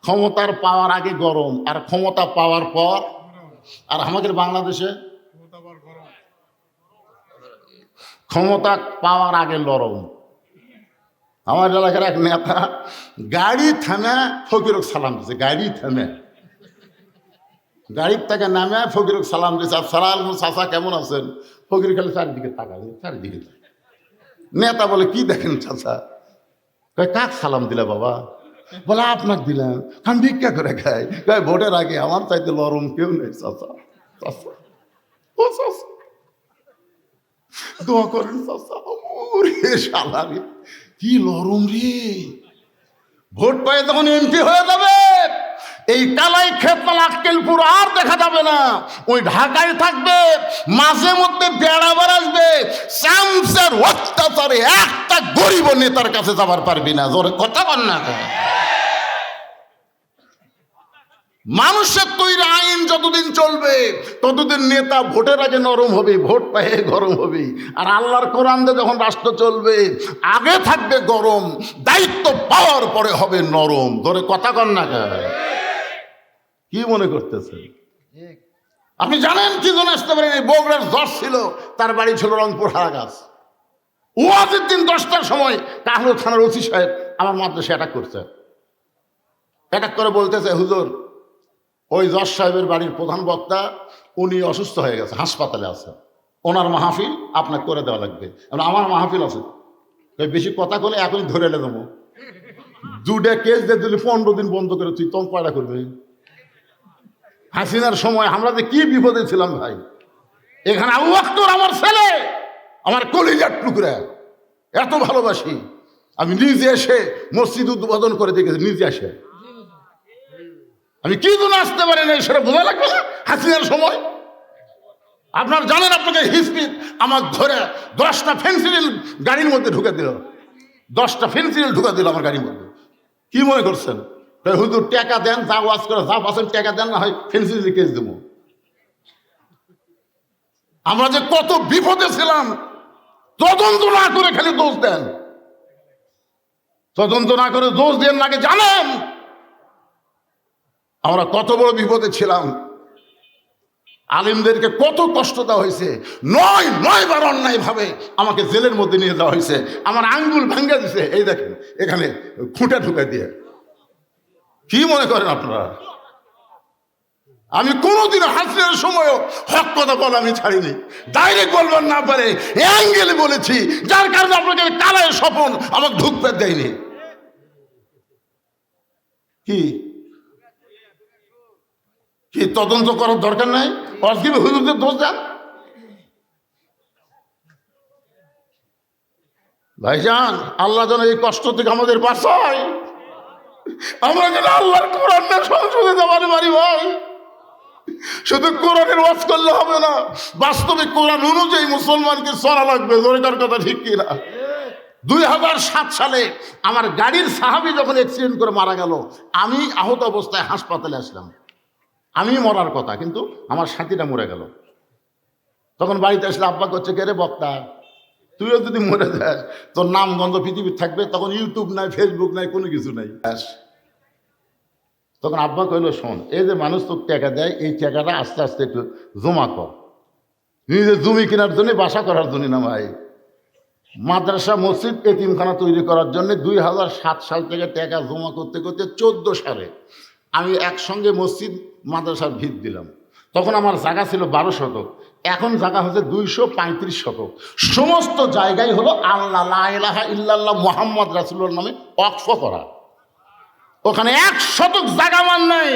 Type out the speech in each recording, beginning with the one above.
ক্ষমতার পাওয়ার আগে গরম, আর ক্ষমতা পাওয়ার পর। আর আমাদের বাংলাদেশে ক্ষমতা পাওয়ার আগে নরম। আমার এলাকার এক নেতা গাড়ি থামে ফকিরক সালাম দিচ্ছে, গাড়ি থামে গাড়ির থেকে নামে ফকিরক সালাম দিচ্ছে, সালাম চাচা কেমন আছেন? ফকির খালি চারিদিকে তাকাবে, চারিদিকে। নেতা বলে কি দেখেন চাচা? কাক সালাম দিলে বাবা? বলে আপনাকে দিলাম, আমি ভিক্ষা করে খাই। ভোটের আগে আমার চাইতে নরম কেউ নেই চাচা, চাচা ও চাচা দোয়া করেন চাচা। ওরে শালা রে, কি নরম রে! ভোট পায়ে তখন এমপি হয়ে যাবে, এই কালাই খেতমাল আক্কেলপুর আর দেখা যাবে না, ওই ঢাকায় থাকবে। মাঝে মধ্যে বেড়াবার আসবে, চামচার অত্যাচারে একটা গরিব নেতার কাছে যাবার পারবি না। জোরে কথা বল না। মানুষের তৈরি আইন যতদিন চলবে ততদিন নেতা ভোটের আগে নরম হবে, ভোট পায়ে গরম হবে। আর আল্লাহর কোরআন দিয়ে যখন রাষ্ট্র চলবে, আগে থাকবে গরম, দায়িত্ব পাওয়ার পরে হবে নরম। ধরে কথা কন না। কি মনে করতেছেন? আপনি জানেন কি জন্য আসতে পারেন? এই বগুড়ার জ্বর ছিল, তার বাড়ি ছিল রংপুর হারাগাছ। ওয়াজের দিন 10টার সময় কাহলু থানার ওসি সাহেব আমার মাদ্রাসায় অ্যাটাক করছে। অ্যাটাক করে বলতেছে, হুজুর ওই জজ সাহেবের বাড়ির প্রধান বক্তা উনি অসুস্থ হয়ে গেছে, হাসপাতালে আছে, ওনার মাহফিল আপনাকে করে দেওয়া লাগবে। আমার মাহফিল আছে, বেশি কথা বলে এখনই ধরে এলে দেবো। দুটা কেস দিয়ে দিলি 15 দিন বন্ধ করে, তুই তখন কয়টা করবে? হাসিনার সময় আমরা যে কি বিপদে ছিলাম ভাই। এখানে আবু বকর আমার ছেলে, আমার কলিজার টুকরা, এত ভালোবাসি। আমি নিজে এসে মসজিদ উদ্বোধন করে দেখেছি, নিজে এসে। আমি কি জন্য আসতে পারি না সেটা বোঝা লাগবে না? হাসিনার সময় আপনার জানেন, আপনাকে হিসপিট আমার ধরে 10টা ফেন্সিল গাড়ির মধ্যে ঢুকে দিল, 10টা ফেন্সিল ঢুকে দিল আমার গাড়ির মধ্যে। কি মনে করছেন? হুজুর টাকা দেন, যা ওয়াজ করে যা পাচ্ছেন টাকা দেন, না হয় ফেন্সিল কেস দেবো। আমরা যে কত বিপদে ছিলাম, তদন্ত না করে খালি দোষ দেন, তদন্ত না করে দোষ দেন নাকি জানেন আমরা কত বড় বিপদে ছিলাম। আলিমদেরকে কত কষ্ট দেওয়া হয়েছে, 9 বার অন্যায় ভাবে আমাকে জেলের মধ্যে নিয়ে যাওয়া হয়েছে। আমার আঙ্গুল ভাঙ্গা দিছে, এই দেখেন এখানে খুঁটে ঢুকে দিয়ে। কি মনে করেন আপনারা? আমি কোনোদিন হাসিনার সময়ও হক কথা বলা আমি ছাড়িনি। ডাইরেক্ট বলবার না পারে অ্যাঙ্গেলে বলেছি, যার কারণে আপনাকে কালায় স্বপন আমাকে ঢুকতে দেয়নি। কি কি তদন্ত করার দরকার নাই? অজীব হুজুরদের দোষ দেন। ভাইজান, আল্লাহ যেন এই কষ্ট থেকে আমাদের বাঁচায়। আমরা যেন আল্লাহর কোরআনটা সংসদে যাবার পারি ভাই। শুধু কোরআনের ওয়াজ করলে হবে না, বাস্তবে কোরআন অনুযায়ী মুসলমানকে চলা লাগবে। জোরেকার কথা ঠিক কিনা? 2007 সালে আমার গাড়ির সাহাবী যখন অ্যাক্সিডেন্ট করে মারা গেল, আমি আহত অবস্থায় হাসপাতালে আসলাম। আমি মরার কথা, কিন্তু আমার সাথীটা মরে গেল। তখন বাড়িতে আসলে আব্বা করছে, কে রে বক্তা, তুইও যদি মরে যাস তোর নাম গন্ধ পৃথিবীর থাকবে। তখন ইউটিউব নাই, ফেসবুক নাই, কোনো কিছু নাই। তখন আব্বা কইল, শোন, এই যে মানুষ তোর টাকা দেয়, এই টাকাটা আস্তে আস্তে একটু জমা কর। নিজের জমি কেনার জন্য, বাসা করার জন্য না ভাই, মাদ্রাসা মসজিদ এতিমখানা তৈরি করার জন্য 2007 সাল থেকে টাকা জমা করতে করতে 14 সালে আমি একসঙ্গে মসজিদ মাদ্রাসার ভিত দিলাম। তখন আমার জায়গা ছিল 12 শতক, এখন জায়গা হচ্ছে 235 শতক। সমস্ত জায়গায় হলো আল্লাহ লা ইলাহা ইল্লাল্লাহ মুহাম্মদ রাসূলুল্লাহর নামে ওয়াকফ করা। ওখানে 1 শতক জায়গা মান নাই।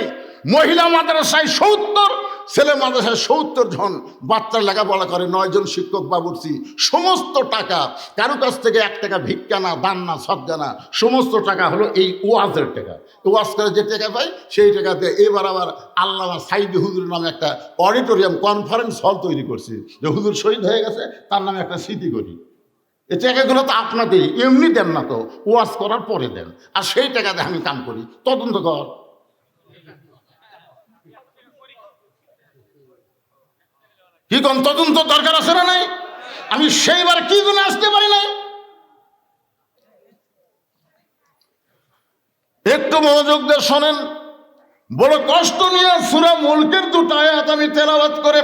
মহিলা মাদ্রাসায় 70, ছেলে মাদ্রাসায় 70 জন বাচ্চার লেখাপড়া করে, 9 জন শিক্ষক বাবুর্চি। সমস্ত টাকা কারো কাছ থেকে 1 টাকা ভিক্ষা না, দান না, সদ্গা না, সমস্ত টাকা হলো এই ওয়াজের টাকা। ওয়াজ করে যে টাকা পাই সেই টাকাতে এবার আবার আল্লামা সাইদি হুজুরের নামে একটা অডিটোরিয়াম, কনফারেন্স হল তৈরি করছি, যে হুজুর শহীদ হয়ে গেছে তার নামে একটা স্মৃতি করি। এই টাকাগুলো তো আপনাদেরই, এমনি দেন না তো, ওয়াজ করার পরে দেন। আর সেই টাকাতে আমি কাম করি। তদন্ত কর। কি কোন তদন্ত দরকার আছে না নাই? আমি সেইবার কি জন্য আসতে পারি নাই? একটু মনোযোগ দিয়ে শোনেন। বড় কষ্ট নিয়ে সূরা মুলকের দুটো আয়াত আমি তেলাওয়াত করে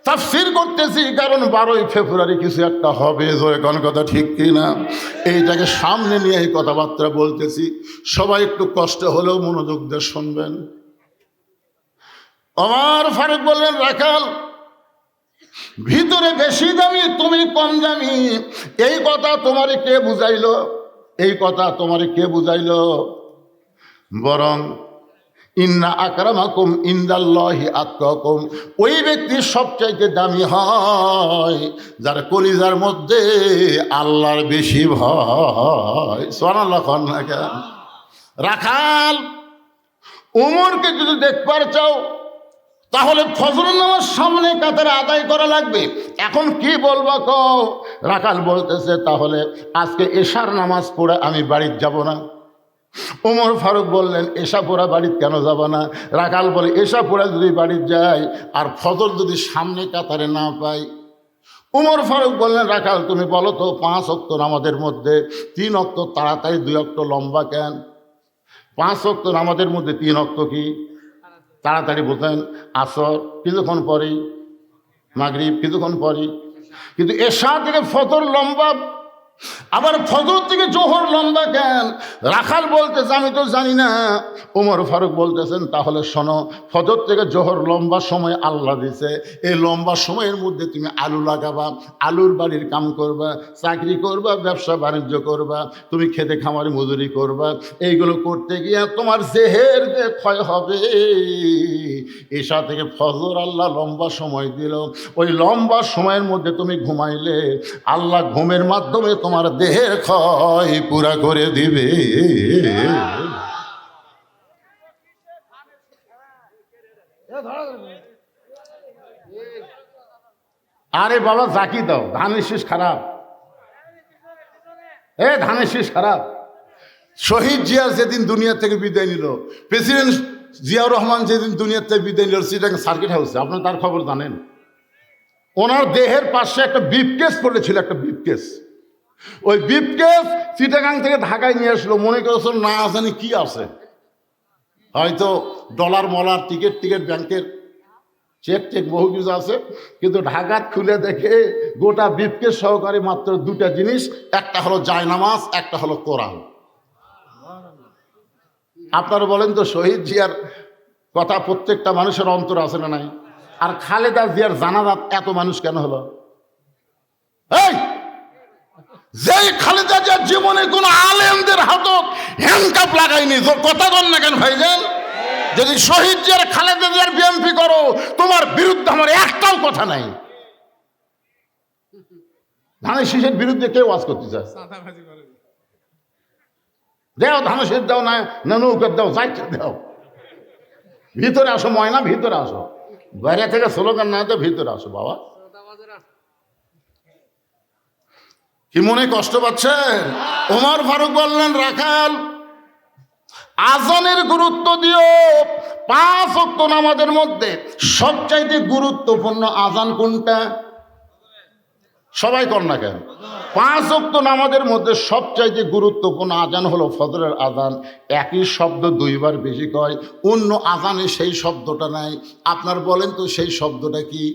তাফসীর করতেছি, কারণ 12ই ফেব্রুয়ারি কিছু একটা হবে, জোরে কোন কথা ঠিক কিনা? এইটাকে সামনে নিয়ে এই কথাবার্তা বলতেছি। সবাই একটু কষ্ট হলেও মনোযোগ দিয়ে শুনবেন। ওমর ফারুক বললেন, রাখাল ভিতরে বেশি দামি, তুমি কম দামি, এই কথা তোমারে কে বুঝাইলো? এই কথা তোমারে কে বুঝাইলো? বরং ইন্না আকরামাকুম ইনদাল্লাহি আতকাকুম, ওই ব্যক্তি সবচাইতে দামি হয় যার কলিজার মধ্যে আল্লাহর বেশি ভয়। সুবহানাল্লাহ। রাখাল, উমরকে যদি দেখবার চাও তাহলে ফজর নামাজ সামনে কাতারে আদায় করা লাগবে। এখন কি বলবা কও? রাখাল বলতেছে, তাহলে আজকে এশার নামাজ পড়ে আমি বাড়িতে যাব না। ওমর ফারুক বললেন, এশা পড়া বাড়িতে কেন যাব না? রাখাল বলে, এশা পড়া যদি বাড়িতে যাই আর ফজর যদি সামনে কাতারে না পাই। ওমর ফারুক বললেন, রাখাল তুমি বলো তো 5 ওয়াক্ত নামাজের মধ্যে 3 ওয়াক্ত তাড়াতাড়ি, 2 ওয়াক্ত লম্বা কেন? 5 ওয়াক্ত নামাজের মধ্যে 3 ওয়াক্ত কি তাড়াতাড়ি বোঝেন? আসর কিছুক্ষণ পরেই, মাগরিব কিছুক্ষণ পরেই, কিন্তু এশা থেকে ফজর লম্বা, আবার ফজর থেকে জোহর লম্বা কেন? রাখাল বলতেছে, আমি তো জানি না। ওমর ফারুক বলতেছেন, তাহলে শোনো, ফজর থেকে জোহর লম্বা সময় আল্লাহ দিছে, এই লম্বা সময়ের মধ্যে তুমি আলু লাগাবা, আলুর বাড়ির কাম করবা, চাকরি করবা, ব্যবসা বাণিজ্য করবা, তুমি খেতে খামারে মজুরি করবা, এইগুলো করতে গিয়ে তোমার দেহের যে ক্ষয় হবে। এশা থেকে ফজর আল্লাহ লম্বা সময় দিল, ওই লম্বা সময়ের মধ্যে তুমি ঘুমাইলে আল্লাহ ঘুমের মাধ্যমে তোমার দেহের ক্ষয় পুরা করে দিবে। আরে বাবা জাকি দাও, ধানের শীষ খারাপ, ধানের শীষ খারাপ। শহীদ জিয়া যেদিন দুনিয়া থেকে বিদায় নিল, প্রেসিডেন্ট জিয়াউর রহমান যেদিন দুনিয়া থেকে বিদায় নিল চিটাগাং সার্কিট হাউসে, আপনার তার খবর জানেন? ওনার দেহের পাশে একটা বিপকেস পড়েছিল, একটা বিপকেস। ওই বিপকেস চিটাগাং থেকে ঢাকায় নিয়ে আসলো, মনে করছিল না জানি কি আছে, হয়তো ডলার মলার টিকিট ব্যাংকের চেক বহু কিছু আছে, কিন্তু ঢাকাত খুলে দেখে গোটা বিপকেস সহকারে মাত্র 2টা জিনিস, একটা হলো জায়নামাজ, একটা হলো কোরআন। আপনারা বলেন তো, শহীদ জিয়ার কথা প্রত্যেকটা মানুষের অন্তর আছে না নাই? আর খালেদা জিয়ার জানাজাত এত মানুষ কেন হলো? এই যে খালেদা জিয়ার জীবনে কোন আলেমদের হাতত হ্যান্ডকাপ লাগায়নি, কথা বল না কেন ভাইজান? যদি শহীদ জিয়ার খালেদা জিয়ার বিএমপি করো, তোমার বিরুদ্ধে আমার একটাও কথা নাই। ধানের শীষের বিরুদ্ধে কেউ ওয়াজ করতে চায়? দেও ধানের শীষ দাও, না নৌকার দাও, যাইতে দাও, ভিতরে আসো ময়না, ভিতরে আসো। বাইরে থেকে স্লোগান না দেয়, ভিতরে আসো বাবা। কি মনে কষ্ট পাচ্ছেন? ওমর ফারুক বললেন, রাখাল আজানের গুরুত্ব দিও। 5 ওয়াক্ত নামাজের মধ্যে সবচাইতে গুরুত্বপূর্ণ আজান কোনটা? সবাই কর না কেন? 5 ওয়াক্ত নামাজের মধ্যে সবচাইতে গুরুত্বপূর্ণ আজান হলো ফজরের আজান। একই শব্দ 2 বার বেশি কয়, অন্য আজানে সেই শব্দটা নাই। আপনার বলেন তো সেই শব্দটা কি?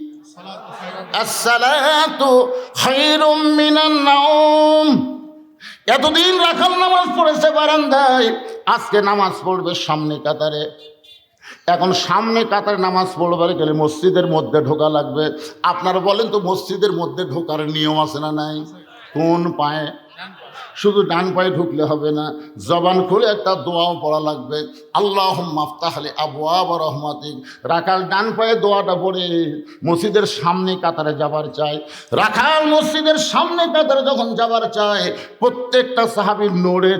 আসসালাতু খায়রুম মিনান নাওম। এতদিন রাখাল নামাজ পড়েছে বারান্দায়, আজকে নামাজ পড়বে সামনে কাতারে। এখন সামনে কাতারে নামাজ পড়বার গেলে মসজিদের মধ্যে ঢোকা লাগবে। আপনারা বলেন তো, মসজিদের মধ্যে ঢোকার নিয়ম আছে না নাই? কোন পায়ে? শুধু ডান পায়ে ঢুকলে হবে না, জবান খুলে একটা দোয়াও পড়া লাগবে, আল্লাহুম্মা আফতাহ লি আবওয়াব রাহমাতিক। রাখাল ডান পায়ে দোয়াটা পড়ে মসজিদের সামনে কাতারে যাবার চায়। রাখাল মসজিদের সামনে কাতারে যখন যাবার চায়, প্রত্যেকটা সাহাবী নড়ে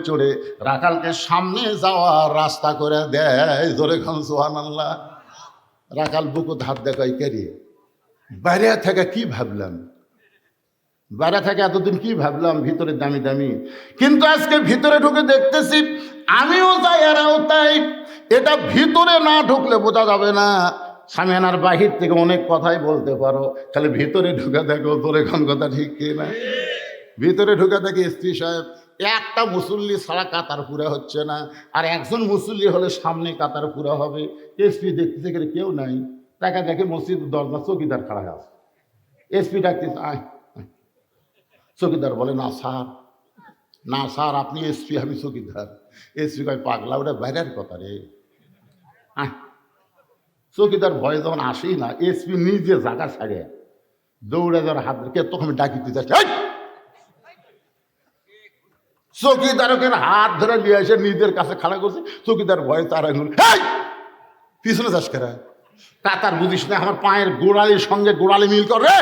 চড়ে রাখালকে সামনে যাওয়ার রাস্তা করে দেয়। জোরে খান সুবহানাল্লাহ। রাখাল বুকু হাত দেখায়, কেরে বাইরে থেকে কি ভাবলাম, বাইরে থেকে এতদিন কি ভাবলাম ভিতরে দামি দামি, কিন্তু আজকে ভিতরে ঢুকে দেখতেছি আমিও যাই এরাও তাই। এটা ভিতরে না ঢুকলে বোঝা যাবে না। সামিয়ানার বাহির থেকে অনেক কথাই বলতে পারো, খালি ভিতরে ঢুকে দেখো তোর এখন কথা ঠিক কি না। ভিতরে ঢুকে দেখি স্ত্রী সাহেব একটা মুসল্লি ছাড়া কাতার পুরা হচ্ছে না, আর একজন মুসল্লি হলে সামনে কাতার পুরা হবে। এসপি দেখতেছে এখানে কেউ নাই, টাকা দেখে মসজিদ দরজা চৌকিদার খাড়া আছে। এসপি ডাকতেছে, আয়। চৌকিদার বলে, না স্যার, না স্যার, আপনি এসপি, আমি চৌকিদার। এসপি কয়, পাগলা, ওটা বাইরের কথা রে। চৌকিদার ভয়ে যখন আসেই না, এসপি নিজে জায়গা ছাড়ে দৌড়ে যাওয়ার হাত রেখে তখন ডাকিতে যাচ্ছে। চৌকিদারকে হাত ধরে নিয়ে এসে নিজের কাছে খাড়া করছে। চৌকিদার ভয়ে তার পিছনে যাস কেরা, কাতার বুঝিস না, আমার পায়ের গোড়ালির সঙ্গে গোড়ালি মিল করে।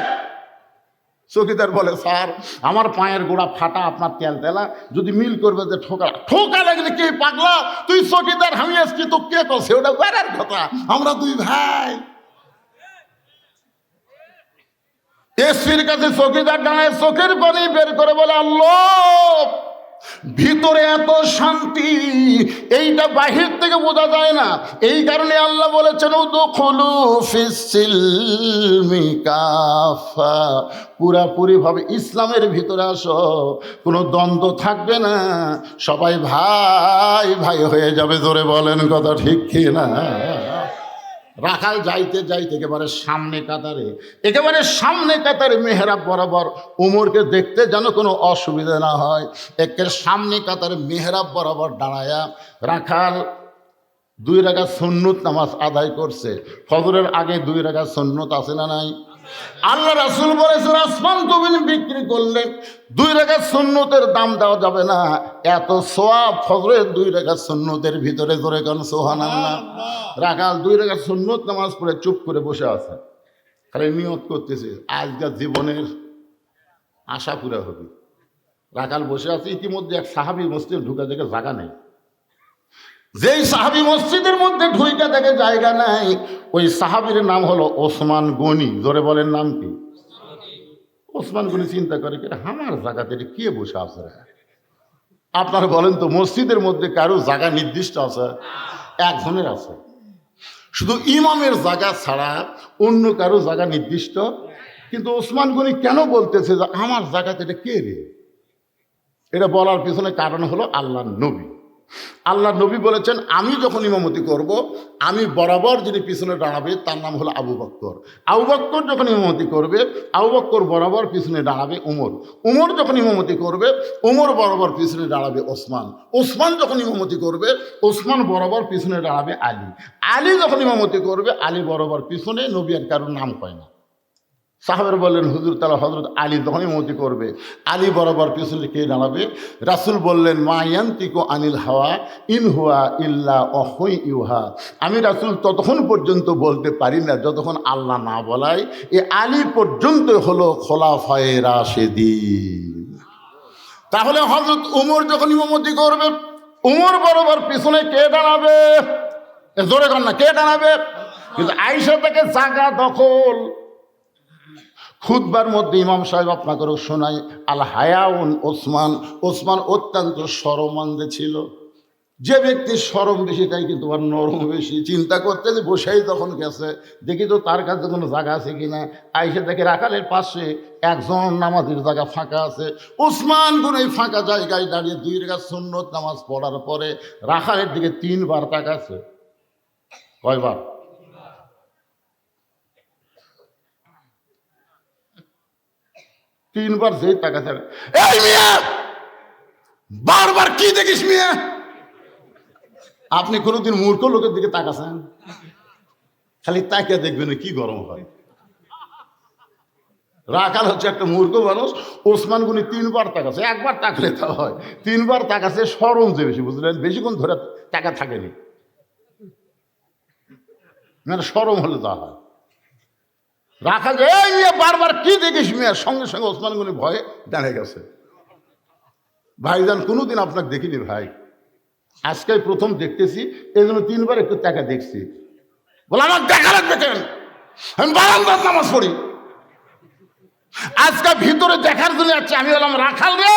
চৌকিদার বলে, স্যার, আমার পায়ের গোড়া ফাটা, আপনার তেল তেলা, যদি মিল করবে যে ঠোকা ঠোকা লাগলে কে পাগলা, তুই চৌকিদার, আমি এসছি, তো কে করছে, ওটা বেড়ার কথা, আমরা দুই ভাই। এসপির কাছে চৌকিদার দাঁড়ায়, চোখের পানি বের করে বলে, আল্লাহ, ভিতরে এত শান্তি, এইটা বাহির থেকে বোঝা যায় না। এই কারণে আল্লাহ বলেছেন, উদখুলু ফিস-সিলমি কাফা, পুরাপুরি ভাবে ইসলামের ভিতরে আসো, কোনো দ্বন্দ্ব থাকবে না, সবাই ভাই ভাই হয়ে যাবে। জোরে বলেন কথা ঠিক কি না? রাখাল যাইতে যাইতে একেবারে সামনে কাতারে মেহরাব বরাবর, উমরকে দেখতে যেন কোনো অসুবিধা না হয়, একের সামনে কাতারে মেহরাব বরাবর দাঁড়ায়া রাখাল 2 রাকাত সুন্নত নামাজ আদায় করছে। ফজরের আগে 2 রাকাত সুন্নত আছে না নাই? আল্লাহ রাসূল বলেছেন, আসমান জমিন বিক্রি করলে 2 রাকাত সুন্নতের দাম দেওয়া যাবে না, এত সওয়াব ফজরের 2 রাকাত সুন্নতের ভিতরে। জোরে কোন সুবহানাল্লাহ। রাখাল 2 রাকাত সুন্নত নামাজ পড়ে চুপ করে বসে আছে, খালি নিয়ত করতেছে আজকের জীবনের আশা পুরা হবে। রাখাল বসে আছে, ইতিমধ্যে এক সাহাবী মসজিদে ঢুকে দেখে জায়গা নেই। যেই সাহাবী মসজিদের মধ্যে ঢুকে দেখে জায়গা নাই, ওই সাহাবীর নাম হলো ওসমান গনি। জোরে বলেন নাম কি? ওসমান গনি চিন্তা করে, আমার জায়গাতে কে বসে আছে রে? আপনারা বলেন তো, মসজিদের মধ্যে কারো জায়গা নির্দিষ্ট আছে? একজনের আছে, শুধু ইমামের জায়গা ছাড়া অন্য কারো জায়গা নির্দিষ্ট। কিন্তু ওসমান গনি কেন বলতেছে যে আমার জায়গাতে এটা কে রে? এটা বলার পিছনে কারণ হলো আল্লাহ নবী বলেছেন, আমি যখন ইমামতি করব, আমি বরাবর যিনি পিছনে দাঁড়াবে তার নাম হলো আবু বকর। আবু বকর যখন ইমামতি করবে, আবু বকর বরাবর পিছনে দাঁড়াবে উমর যখন ইমামতি করবে, উমর বরাবর পিছনে দাঁড়াবে ওসমান যখন ইমামতি করবে, ওসমান বরাবর পিছনে দাঁড়াবে আলী যখন ইমামতি করবে, আলী বরাবর পিছনে। নবী আর কারোর নাম পায় না। সাহাবেরা বললেন, হুজুর, তারা হযরত আলী যখন ইমামতি করবে, আলী বরাবর পিছনে কে দাঁড়াবে? রাসূল বললেন, মা ইয়ান্তিকু আনিল হাওয়া ইন হুয়া ইল্লা ওয়াহয়ুন ইউহা, আমি রাসূল ততক্ষণ পর্যন্ত বলতে পারি না যতক্ষণ আল্লাহ না বলায়। এ আলী পর্যন্ত হলো খোলাফায়ে রাশেদিন। তাহলে হযরত উমর যখন ইমামতি করবে, উমর বরাবর পিছনে কে দাঁড়াবে? জোরে কর না, কে দাঁড়াবে? কিন্তু আয়েশা থেকে জায়গা দখল। খুতবার মধ্যে ইমাম সাহেব আপনাকে শোনাই, আল হায়াউন ওসমান অত্যন্ত শরমান্দে ছিল। যে ব্যক্তির শরম বেশি তাই কিন্তু আর নরম বেশি। চিন্তা করতে যে বসেই তখন গেছে, দেখি তো তার কাছে কোনো জায়গা আছে কিনা। আইসে দেখে রাখালের পাশে একজন নামাজের জায়গা ফাঁকা আছে। ওসমান কোন এই ফাঁকা জায়গায় দাঁড়িয়ে 2 রাকাত সুন্নত নামাজ পড়ার পরে রাখালের দিকে 3 বার তাকাছে। কয়বার? 3 বার। যেই তাকাছে, এই মিয়া, বারবার কি দেখিস মিয়া? আপনি কোনোদিন মূর্খ লোকের দিকে তাকাছেন? খালি তাকিয়ে দেখবেন কি গরম হয়। রাখাল হচ্ছে একটা মূর্খ মানুষ। ওসমান গনি 3 বার তাকাছে, একবার তাকলে তা হয়, 3 বার তাকাছে। শরম যে বেশি, বুঝলেন? বেশিক্ষণ ধরে টাকা থাকেনি, মানে শরম হলে তা হয়। রাখাল যে, এই মিয়া, বারবার কি দেখিস মিয়া? সঙ্গে সঙ্গে ওসমান গনি ভয়ে দাঁড়িয়ে গেছে। ভাইজান, কোনোদিন আপনাকে দেখিনি ভাই, আজকে প্রথম দেখতেছি, এই জন্য 3 বার একটু টাকা দেখছি। বলে, আমার দেখা লাগবে কেন? আমি বারান্দার নামাজ পড়ি। আজকে ভিতরে দেখার জন্য যাচ্ছে। আমি হলাম রাখাল রে।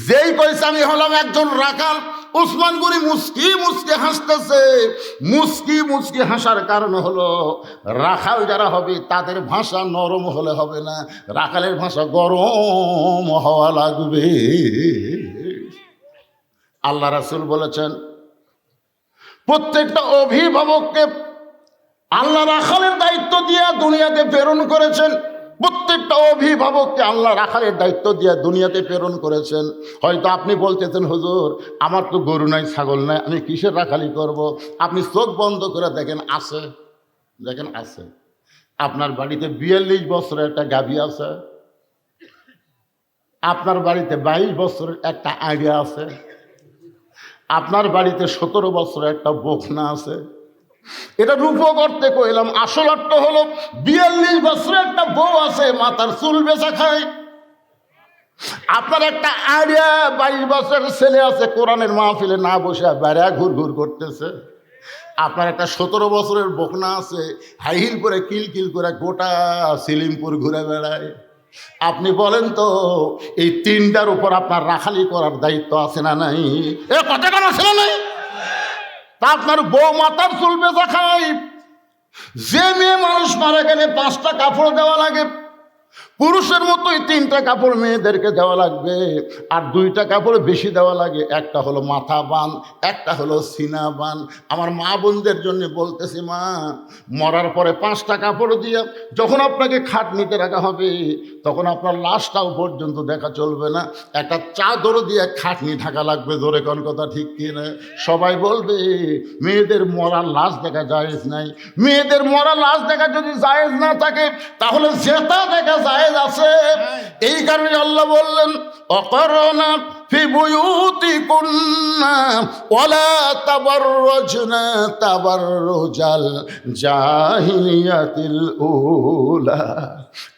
যেই কইছে আমি হলাম একজন রাখাল, ওসমান গনি মুস্কি মুস্কি হাসতেছে। মুস্কি মুস্কি হাসার কারণ হলো রাখাল যারা হবে তাদের ভাষা নরম হলে হবে না, রাখালের ভাষা গরম হওয়া লাগবে। আল্লাহ রাসূল বলেছেন প্রত্যেকটা অভিভাবককে আল্লাহ রাখালের দায়িত্ব দিয়ে দুনিয়াতে প্রেরণ করেছেন। প্রত্যেকটা অভিভাবককে আল্লাহ রাখালের দায়িত্ব দিয়ে দুনিয়াতে প্রেরণ করেছেন। হয়তো আপনি বলতেছেন হুজুর আমার তো গরু নাই ছাগল নাই, আমি কিসের রাখালি করব? আপনি চোখ বন্ধ করে দেখেন আছে, দেখেন আছে। আপনার বাড়িতে 42 বছরের একটা গাভী আছে, আপনার বাড়িতে 22 বছরের একটা আইডিয়া আছে, আপনার বাড়িতে 17 বছরের একটা বকনা আছে। এটা রূপক অর্থে কইলাম, আসল অর্থ হলো 42 বছরের একটা বউ আছে, মাথার চুল বেচা খায়। আপনার একটা আইডিয়া 22 বছরের ছেলে আছে, কোরআনের মাহফিলে না বসে বাইরে ঘুর ঘুর করতেছে। আপনার একটা 17 বছরের বকনা আছে, হাইহিল করে কিলকিল করে গোটা সিলিমপুর ঘুরে বেড়ায়। আপনি বলেন তো এই তিনটার উপর আপনার রাখালি করার দায়িত্ব আছে না নাই? এ কথা কেন আছে না নাই? তা আপনার বউ মাথার চুল বেচা খায়। যে মেয়ে মানুষ মারা গেলে 5টা কাপড় দেওয়া লাগে, পুরুষের মতোই 3টা কাপড় মেয়েদেরকে দেওয়া লাগবে, আর 2টা কাপড় বেশি দেওয়া লাগে। একটা হলো মাথা বান, একটা হলো সিনা বান। আমার মা বোনদের জন্য বলতেছি, মা মরার পরে 5টা কাপড় দিয়ে যখন আপনাকে খাটনিতে রাখা হবে তখন আপনার লাশটাও পর্যন্ত দেখা চলবে না, একটা চাদর দিয়ে খাটনি ঢাকা লাগবে। জোরে কোন কথা ঠিক কিনা? সবাই বলবে মেয়েদের মরার লাশ দেখা জায়েজ নাই। মেয়েদের মরা লাশ দেখা যদি জায়েজ না থাকে তাহলে জেতা দেখা জায়েজ আছে। এই কারণে আল্লাহ বললেন অকরনা ফি বুয়ুতিকুন্না ওয়ালা তাবাররাজনা তাবাররুজাল জাহিলিয়াতিল উলা।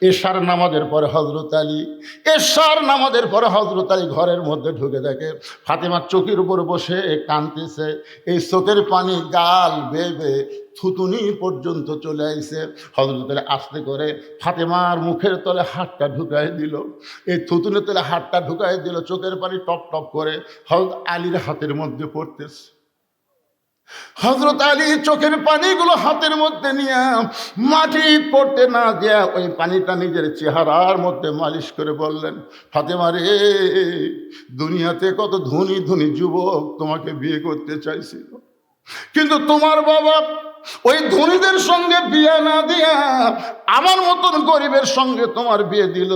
এশার নামাজের পরে হযরত আলী, এশার নামাজের পরে হযরত আলী ঘরের মধ্যে ঢুকে দেখে ফাতেমার চোখের উপর বসে কাঁদতেছে। এই চোখের পানি গাল বেবে থুতুনি পর্যন্ত চলে আইছে। হযরত আলী আস্তে করে ফাতেমার মুখের তলে হাতটা ঢুকাই দিল। এই থুতুনির তলে হাতটা ঢুকাই দিল, চোখের পানি টপ টপ করে হযরত আলীর হাতের মধ্যে পড়তেছে। হযরত আলী চোখের পানিগুলো হাতের মধ্যে নিয়ে মাটি পড়তে না দেয়া ওই পানিটা নিজের চেহারার মধ্যে মালিশ করে বললেন, ফাতেমা রে, দুনিয়াতে কত ধনী ধনী যুবক তোমাকে বিয়ে করতে চাইছিল, কিন্তু তোমার বাবা ওই ধনীদের সঙ্গে বিয়ে না দিয়া আমার মতন গরিবের সঙ্গে তোমার বিয়ে দিল।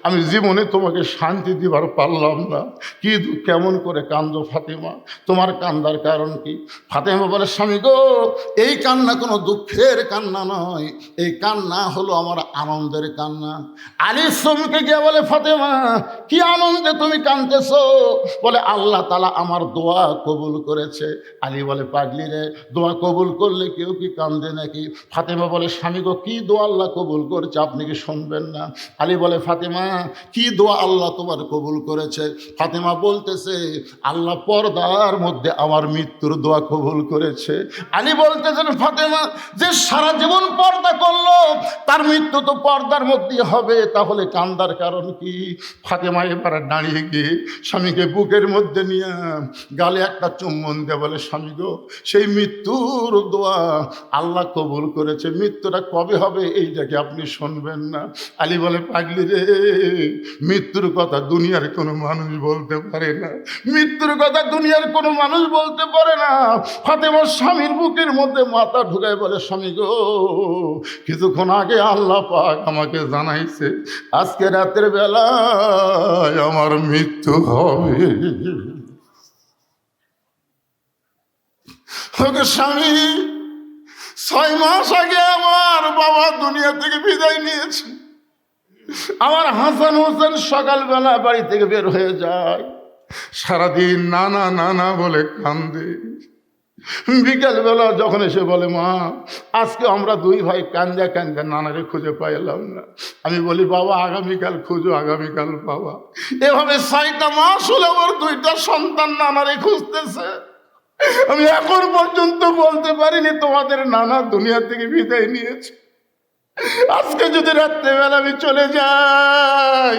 আমি জীবনে তোমাকে শান্তি দিবার পারলাম না। কি কেমন করে কান্দো ফাতেমা? তোমার কান্দার কারণ কি? ফাতেমা বলে, স্বামী গো, এই কান্না কোনো দুঃখের কান্না নয়, এই কান্না হলো আমার আনন্দের কান্না। আলী চমকে গিয়ে বলে, ফাতেমা কি আনন্দে তুমি কাঁদতেছো? বলে, আল্লাহ তাআলা আমার দোয়া কবুল করেছে। আলী বলে, পাগলি রে, দোয়া কবুল করলে কেউ কি কান্দে নাকি? ফাতেমা বলে, স্বামী গো, কি দোয়া আল্লাহ কবুল করেছে আপনি কি শুনবেন না? আলী বলে, ফাতেমা কি দোয়া আল্লাহ তোমার কবুল করেছে? ফাতেমা বলতেছে, আল্লাহ পর্দার মধ্যে আমার মৃত্যুর দোয়া কবুল করেছে। আলী বলতেছেন, ফাতেমা যে সারা জীবন পর্দা করলো তার মৃত্যু তো পর্দার মধ্যে হবে, তাহলে কান্দার কারণ কি? ফাতেমা এবার দাঁড়িয়ে গিয়ে স্বামীকে বুকের মধ্যে নিয়ে গালে একটা চুম্বন দিয়ে বলে, স্বামী গো, সেই মৃত্যুর দোয়া আল্লাহ কবুল করেছে। মৃত্যুটা কবে হবে এইটাকে আপনি শুনবেন না? আলী বলে, পাগলি রে, মৃত্যুর কথা দুনিয়ার কোনো মানুষ বলতে পারে না, মৃত্যুর কথা দুনিয়ার কোনো মানুষ বলতে পারে না। ফাতেমার স্বামীর বুকের মধ্যে মাথা ঢুকায় বলে, স্বামী গো, কিছুক্ষণ আগে আল্লাহ পাক আমাকে জানাইছে আজকে রাতের বেলায় আমার মৃত্যু হবে। স্বামী, 6 মাস আগে আমার বাবা দুনিয়া থেকে বিদায় নিয়েছে। আমার হাসান হোসেন সকালবেলা বাড়ি থেকে বের হয়ে যায়, সারাদিন নানা নানা বলে কান্দে। বিকেলবেলা যখন এসে বলে, মা আজকে আমরা 2 ভাই কান্দা কান্দা নানারে খুঁজে পাইলাম না। আমি বলি, বাবা আগামীকাল খুঁজো, আগামীকাল পাবা। এভাবে 6টা মাস হলে আমার 2টা সন্তান নানারে খুঁজতেছে। আমি এখন পর্যন্ত বলতে পারিনি তোমাদের নানা দুনিয়া থেকে বিদায় নিয়েছে। আজকে যদি রাত্রেবেলা আমি চলে যাই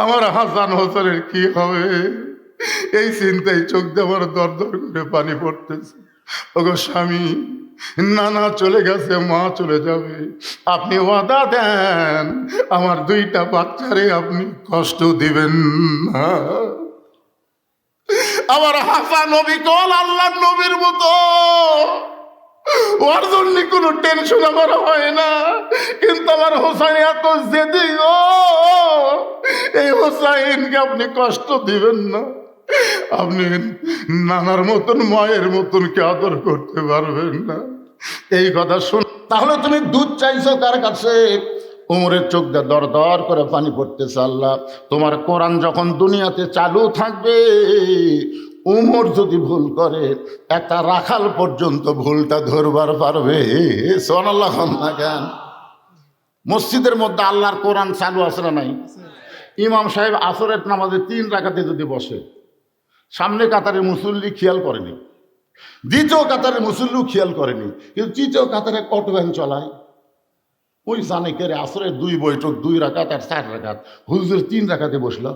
আমার হাসান হোসেনের কি হবে? এই চিন্তায় চোখ দিয়ে আমার দর দর করে পানি পড়তেছে। ওগো স্বামী, নানা চলে গেছে, মা চলে যাবে, আপনি ওয়াদা দেন আমার দুইটা বাচ্চারে আপনি কষ্ট দিবেন না। আমার হাসা নবী কোন আল্লাহর নবীর মতো, ওর জন্য কোনো টেনশন আমার হয় না। কিন্তু আমার হোসাইন এত জেদি গো, এই হোসাইনকে আপনি কষ্ট দিবেন না। আপনি নানার মতন মায়ের মতন কে আদর করতে পারবেন না। এই কথা শুন। তাহলে তুমি দুধ চাইছো কার কাছে? উমরের চোখ দিয়ে দর দর করে পানি পড়তেছে। আল্লাহ, তোমার কোরআন যখন দুনিয়াতে চালু থাকবে, উমর যদি ভুল করে একটা রাখাল পর্যন্ত ভুলটা ধরবার পারবে। সুবহানাল্লাহ না কেন? মসজিদের মধ্যে আল্লাহর কোরআন চালু আছে না নাই? ইমাম সাহেব আসরের নামাজে 3 রাকাতে যদি বসে, সামনে কাতারের মুসল্লি খেয়াল করেনি, দ্বিতীয় কাতারের মুসল্লিও খেয়াল করেনি, কিন্তু তৃতীয় কাতারে অটো ভ্যান চলায়, ওই জানে কে রে আসরের 2 বৈঠক 2 রাকাত আর 4 রাকাত, হুজুর 3 রাকাতে বসলো,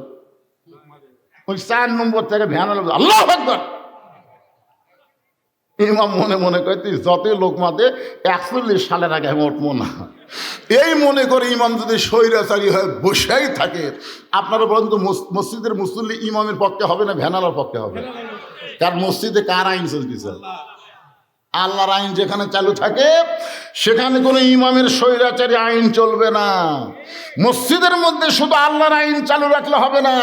ওই 4 নম্বর থেকে ভ্যান আল্লাহু আকবার। ইমাম মনে মনে করে তুই যতই লোক মাতে 41 সালের আগে আমি উঠবো না। এই মনে করে ইমাম যদি স্বৈরাচারী হয়ে বসেই থাকে, আপনারা বলেন তো মসজিদের মুসল্লি ইমামের পক্ষে হবে না ভ্যানালার পক্ষে হবে? কারণ মসজিদে কার আইন চলতেছে? আল্লাহর আইন যেখানে চালু থাকে সেখানে কোনো ইমামের স্বৈরাচারী আইন চলবে না। মসজিদের মধ্যে শুধু আল্লাহর আইন চালু রাখলে হবে না,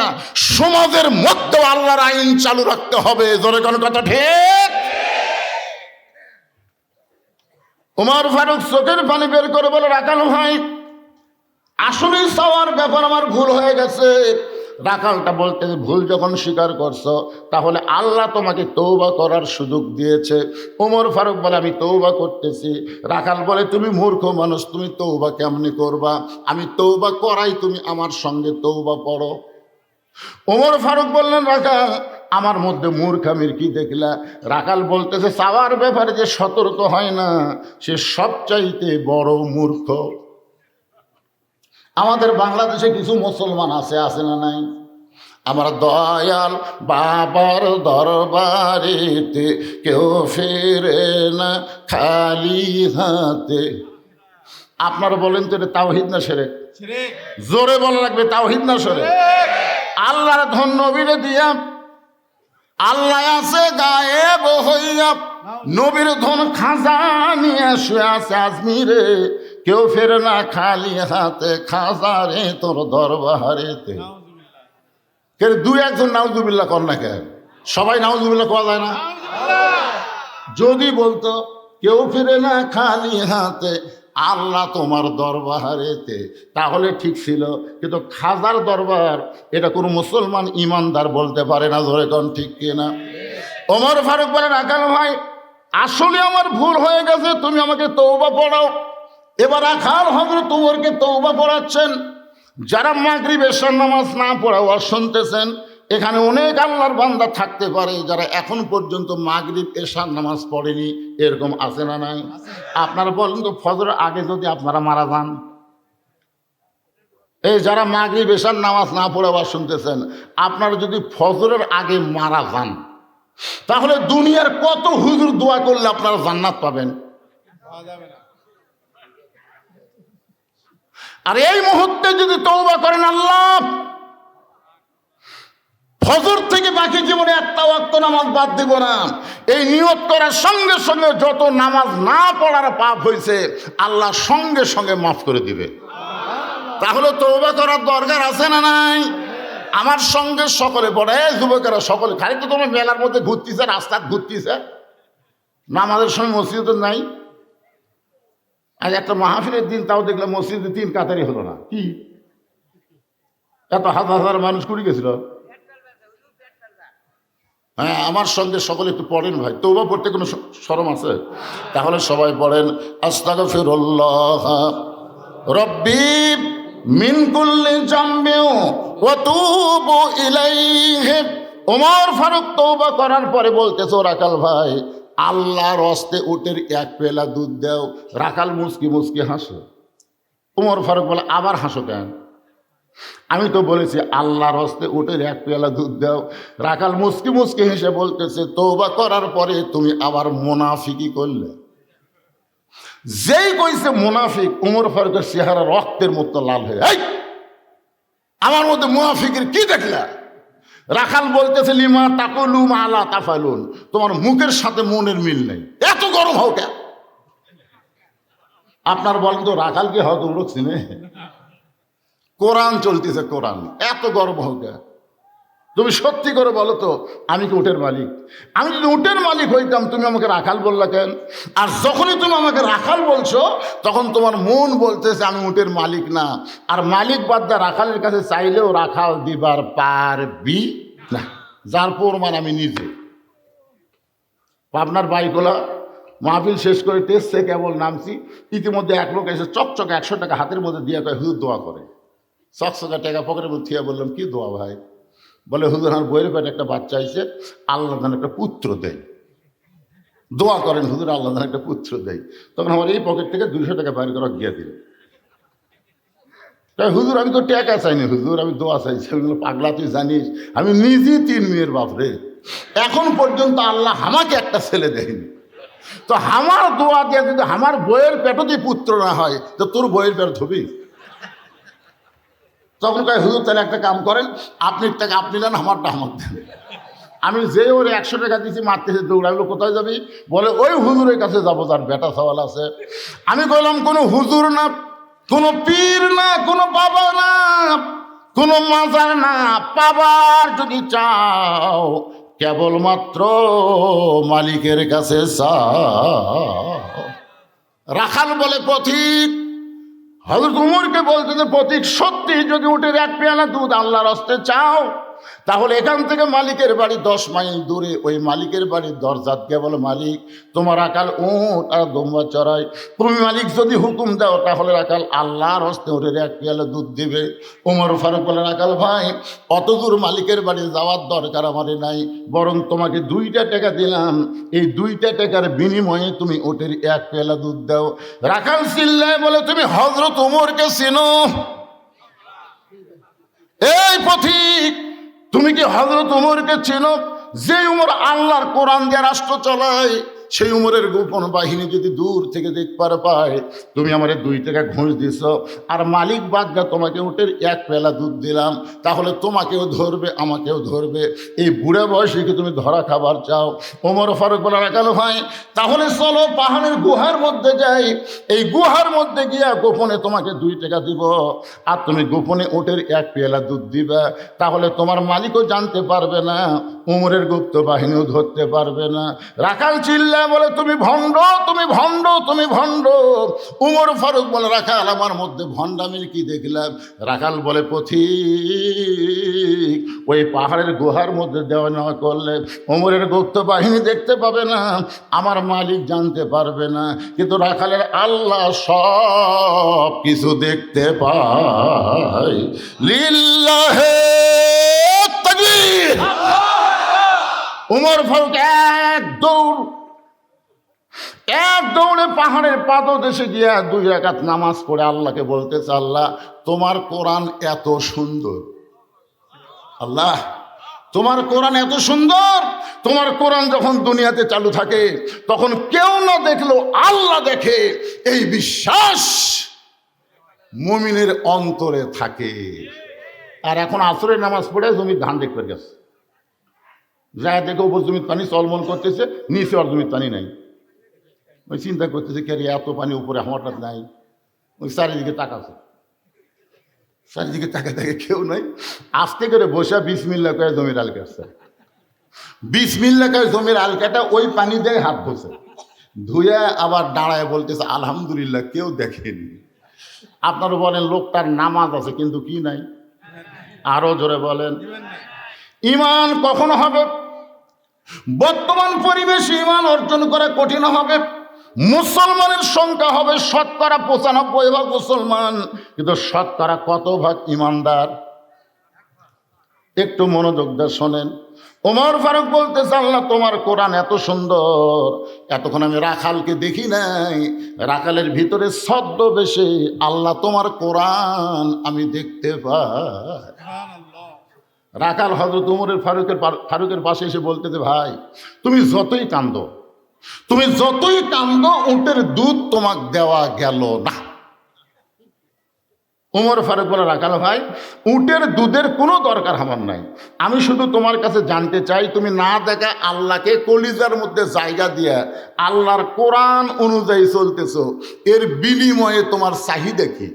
সমাজের মধ্যেও আল্লাহর আইন চালু রাখতে হবে। জোরে কোন কথা ঠিক? ওমর ফারুক চোখের পানি বের করে বলে, রাখাল ভাই, আসলেই চাওয়ার ব্যাপার আমার ভুল হয়ে গেছে। রাখালটা বলতে, ভুল যখন স্বীকার করছো তাহলে আল্লাহ তোমাকে তওবা করার সুযোগ দিয়েছে। ওমর ফারুক বলে, আমি তওবা করতেছি। রাখাল বলে, তুমি মূর্খ মানুষ, তুমি তওবা কেমনি করবা? আমি তওবা করাই, তুমি আমার সঙ্গে তওবা পড়ো। ওমর ফারুক বললেন, রাখাল, আমার মধ্যে মূর্খামির কি দেখলা? রাখাল বলতেছে, চাওয়ার ব্যাপারে যে সতর্ক হয় না সে সবচাইতে বড় মূর্খ। আমাদের বাংলাদেশে কিছু মুসলমান আছে না নাই? আমার দয়াল বাবার দরবারেতে কেউ ফেরে না খালি হাতে। আপনারা বলেন তো এটা তাওহীদ না শিরক? জোরে বলা লাগবে, তাওহীদ না শিরক? আল্লাহর ধন নবীরে দিয়া, আল্লাহ আছে গায়েব হইয়া, নবীর ধন খাজা নিয়ে শুয়ে আছে আজমিরে, কেউ ফেরে না খালি হাতে, খাজা রে তোর দরবারেতে। কে 2-1 জন নাউজুবিল্লাহ কর না কেন? সবাই নাউজুবিল্লাহ করা যায় না? যদি বলতো কেউ ফিরে না খালি হাতে, আল্লাহ তোমার দরবারেতে, তাহলে ঠিক ছিল। কিন্তু খাজার দরবার এটা কোনো মুসলমান ইমানদার বলতে পারে না। ধরে কোন ঠিক কিনা? ওমর ফারুক বলে, রাখাল ভাই, আসলে আমার ভুল হয়ে গেছে, তুমি আমাকে তওবা পড়াও। এবার রাখাল হযরত ওমরকে তওবা পড়াচ্ছেন। যারা মাগরিব এশার নামাজ না পড়া ওয়াজ শুনতেছেন, এখানে অনেক আল্লাহর বান্দা থাকতে পারে যারা এখন পর্যন্ত মাগরিব এশার নামাজ পড়েনি। এরকম আছে না নাই? আপনারা বলেন তো, ফজরের আগে যদি আপনারা মারা যান, এই যারা মাগরিব এশার নামাজ না পড়ে ওয়াজ শুনতেছেন, আপনারা যদি ফজরের আগে মারা যান, তাহলে দুনিয়ার কত হুজুর দোয়া করলে আপনারা জান্নাত পাবেন? আর এই মুহূর্তে যদি তওবা করেন, আল্লাহ ফজর থেকে বাকি জীবনে একটা ওয়াক্ত নামাজ বাদ দিব না, এই নিয়ত করার সঙ্গে সঙ্গে যত নামাজ না পড়ার পাপ হয়েছে আল্লাহ সঙ্গে সঙ্গে মাফ করে দিবে। তাহলে তওবা করার দরকার আছে না নাই? আমার সঙ্গে সকলে পড়ে, যুবকেরা সকলে, খালি তো তোমার মেলার মধ্যে ঘুরতেছে, রাস্তায় ঘুরতেছে, নামাজের সময় মসজিদে নাই। আজ একটা মাহফিলের দিন, তাও দেখলাম মসজিদে 3 কাতারি হলো না। কি এত হাজার হাজার মানুষ কুড়ি গেছিল? হ্যাঁ, আমার সঙ্গে সকলে একটু পড়েন ভাই। তওবা পড়তে কোনো শরম আছে? তাহলে সবাই পড়েন, আস্তাগফিরুল্লাহ রব্বি মিন কুল্লি জামবি ওয়া তুবু ইলাইহি। ওমর ফারুক তওবা করার পরে বলতেছে, রাখাল ভাই, আল্লাহর হস্তে উটের 1 পেলা দুধ দাও। রাখাল মুচকি মুচকি হাসে। ওমর ফারুক বলে, আবার হাসো কেন? আমি তো বলেছি আল্লাহর হস্তে উটের এক পেয়ালা দুধ দাও। রাখাল মুসকি মুসকি হেসে বলতেছে, তওবা করার পরে তুমি আবার মুনাফিকি করলে। যেই কইছে মুনাফিক, উমর ফারুকের চেহারা রক্তের মতো লাল হয়ে, এই আমার মধ্যে মুনাফিকের কি দেখলা? রাখাল বলতেছে, লিমা তাকুলু মা লা তাফালুন, তোমার মুখের সাথে মনের মিল নেই, এত গরম হও কেন? আপনার বলেন তো রাখাল কি হয়তো উড়ো চিনে? কোরআন চলতেছে, কোরআন, এত গরম হও কেন? তুমি সত্যি করে বলো তো, আমি কি উটের মালিক? আমি যদি উটের মালিক হইতাম তুমি আমাকে রাখাল বললা কেন? আর যখনই তুমি আমাকে রাখাল বলছো তখন তোমার মন বলতেছে আমি উটের মালিক না। আর মালিক বাদ্দা রাখালের কাছে চাইলেও রাখাল দিবার পারবি না, যার প্রমাণ আমি নিজে। আপনার বাইকলা মাহফিল শেষ করে টেস্টে কেবল নামছি, ইতিমধ্যে এক লোক এসে চকচকে 100 টাকা হাতের মধ্যে দিয়ে কয় হুজুর দোয়া করে। চকচকা টাকা পকেটের মধ্যে থিয়া বললাম, কি দোয়া ভাই? বলে হুজুর আমার বইয়ের পেটে একটা বাচ্চা আইছে, আল্লাহ যেন একটা পুত্র দেয়, দোয়া করেন হুজুর আল্লাহ যেন একটা পুত্র দেয়। তখন আমার এই পকেট থেকে 200 টাকা বাইরে করা গিয়ে দিল। তাই হুজুর আমি তো টাকা চাইনি হুজুর, আমি দোয়া চাইছি। আমি বললাম, পাগলা তুই জানিস আমি নিজেই 3 মেয়ের বাপ রে, এখন পর্যন্ত আল্লাহ আমাকে একটা ছেলে দেয়নি। তো আমার দোয়া দিয়ে যদি আমার বইয়ের পেটে পুত্র না হয় তো তোর বইয়ের পেট ধবি? তখন কয় হুজুর তাহলে একটা কাম করেন, আপনি টাকা আপনি নেন, আমারটা আমার দেন। আমি যে ওর 100 টাকা দিয়েছি মারতেছে, দৌড়াইলো, কোথায় যাবি? বলে ওই হুজুরের কাছে যাবো যার বেটা সওয়াল আছে। আমি কইলাম, কোনো হুজুর না, কোনো পীর না, কোনো বাবা না, কোনো মাজার না, পাবার যদি চাও কেবলমাত্র মালিকের কাছে চাও। রাখাল বলে, পথিক হযরত উমরকে বলতেছে, পথিক সত্যি যদি উটের এক পেয়ালা দুধ আল্লাহর হস্তে চাও তাহলে এখান থেকে মালিকের বাড়ি 10 মাইল দূরে, ওই মালিকের বাড়ির দরজাত কেবল মালিক তোমার রাখাল উট আর দম্বা চড়াই। তুমি মালিক যদি হুকুম দাও তাহলে রাখাল আল্লাহর হস্তে উটের এক পেয়ালা দুধ দিবে। উমর ফারুক বলে, রাখাল ভাই অত দূর মালিকের বাড়ি যাওয়ার দরকার আমাদের নাই, বরং তোমাকে 2টা টাকা দিলাম, এই 2টা টাকার বিনিময়ে তুমি উটের এক পেয়ালা দুধ দাও। রাখাল চিল্লায় বলে, তুমি হযরত উমরকে চেনো? এই পথিক তুমি কি হযরত উমরকে চেনো? যে উমর আল্লাহর কোরআন দিয়ে রাষ্ট্র চালায়, সেই উমরের গোপন বাহিনী যদি দূর থেকে দেখবার পায় তুমি আমারে 2 টাকা ঘুষ দিছ, আর মালিক বাদগা তোমাকে উটের এক পেলা দুধ দিলাম, তাহলে তোমাকেও ধরবে আমাকেও ধরবে। এই বুড়া বয়সে কি তুমি ধরা খাবার চাও? ওমর ফারুক বলে, রাখাল ভাই তাহলে চলো পাহাড়ের গুহার মধ্যে যাই, এই গুহার মধ্যে গিয়া গোপনে তোমাকে 2 টাকা দিব, আর তুমি গোপনে উটের এক পেলা দুধ দিবা, তাহলে তোমার মালিকও জানতে পারবে না, উমরের গুপ্ত বাহিনীও ধরতে পারবে না। রাখাল চিল্লা বলে, তুমি ভণ্ড, তুমি ভণ্ড, তুমি ভণ্ড। উমর ফারুক বলে, রাখাল আমার মধ্যে ভণ্ডামির কি দেখলাম? রাখাল বলে, পথিক ওই পাহাড়ের গুহার মধ্যে দেওয়া নেওয়া করলে উমরের গুপ্ত বাহিনী দেখতে পাবে না, আমার মালিক জানতে পারবে না, কিন্তু রাখালের আল্লাহ সব কিছু দেখতে পায়। লিল্লাহে তাকবীর। উমর ফারুক এক দৌড়ে পাহাড়ের পাদদেশে গিয়া 2 রাকাত নামাজ পড়ে আল্লাহকে বলতেছে, আল্লাহ তোমার কোরআন এত সুন্দর, আল্লাহ তোমার কোরআন এত সুন্দর, তোমার কোরআন যখন দুনিয়াতে চালু থাকে তখন কেউ না দেখলেও আল্লাহ দেখে, এই বিশ্বাস মুমিনের অন্তরে থাকে। আর এখন আসরের নামাজ পড়ে জমির ধান দেখতে গেছে, যা দেখে উপর জমির পানি চলমল করতেছে, নিচে আর জমির পানি নাই। ওই চিন্তা করতেছে, কে এত পানি উপরে হঠাৎ নাই। ওই চারিদিকে তাকাচ্ছে, চারিদিকে তাকে তাকে কেউ নাই। আস্তে করে বসে বিসমিল্লাহ করে জমির আল কাটছে, বিসমিল্লাহ করে জমির আল কাটা ওই পানি দিয়ে হাত ধুছে, ধুয়ে আবার দাঁড়ায় বলতেছে আলহামদুলিল্লাহ, কেউ দেখেনি। আপনারা বলেন লোকটার নামাজ আছে কিন্তু কি নাই? আরো জোরে বলেন। ঈমান কখন হবে? বর্তমান পরিবেশে ঈমান অর্জন করা কঠিন হবে। মুসলমানের সংখ্যা হবে 95% মুসলমান, কিন্তু কত ভাগ ঈমানদার? একটু মনোযোগ দিয়ে শোনেন। ওমর ফারুক বলতেছে, আল্লাহ তোমার কোরআন এত সুন্দর, এতক্ষণ আমি রাখালকে দেখি নাই, রাখালের ভিতরে ছদ্মবেশে আল্লাহ তোমার কোরআন আমি দেখতে পাই। রাখাল হযরত উমরের ফারুকের পাশে এসে বলতেছে, ভাই তুমি যতই কান্দো, তুমি যতই কান্দো, উটের দুধ তোমাকে দেওয়া গেল না। উমর ফারুক বলে, রাখাল ভাই উটের দুধের কোনো দরকার আমার নাই, আমি শুধু তোমার কাছে জানতে চাই, তুমি না দেখা আল্লাহকে কলিজার মধ্যে জায়গা দিয়ে আল্লাহর কোরআন অনুযায়ী চলতেছো, এর বিনিময়ে তোমার চাহিদা কি?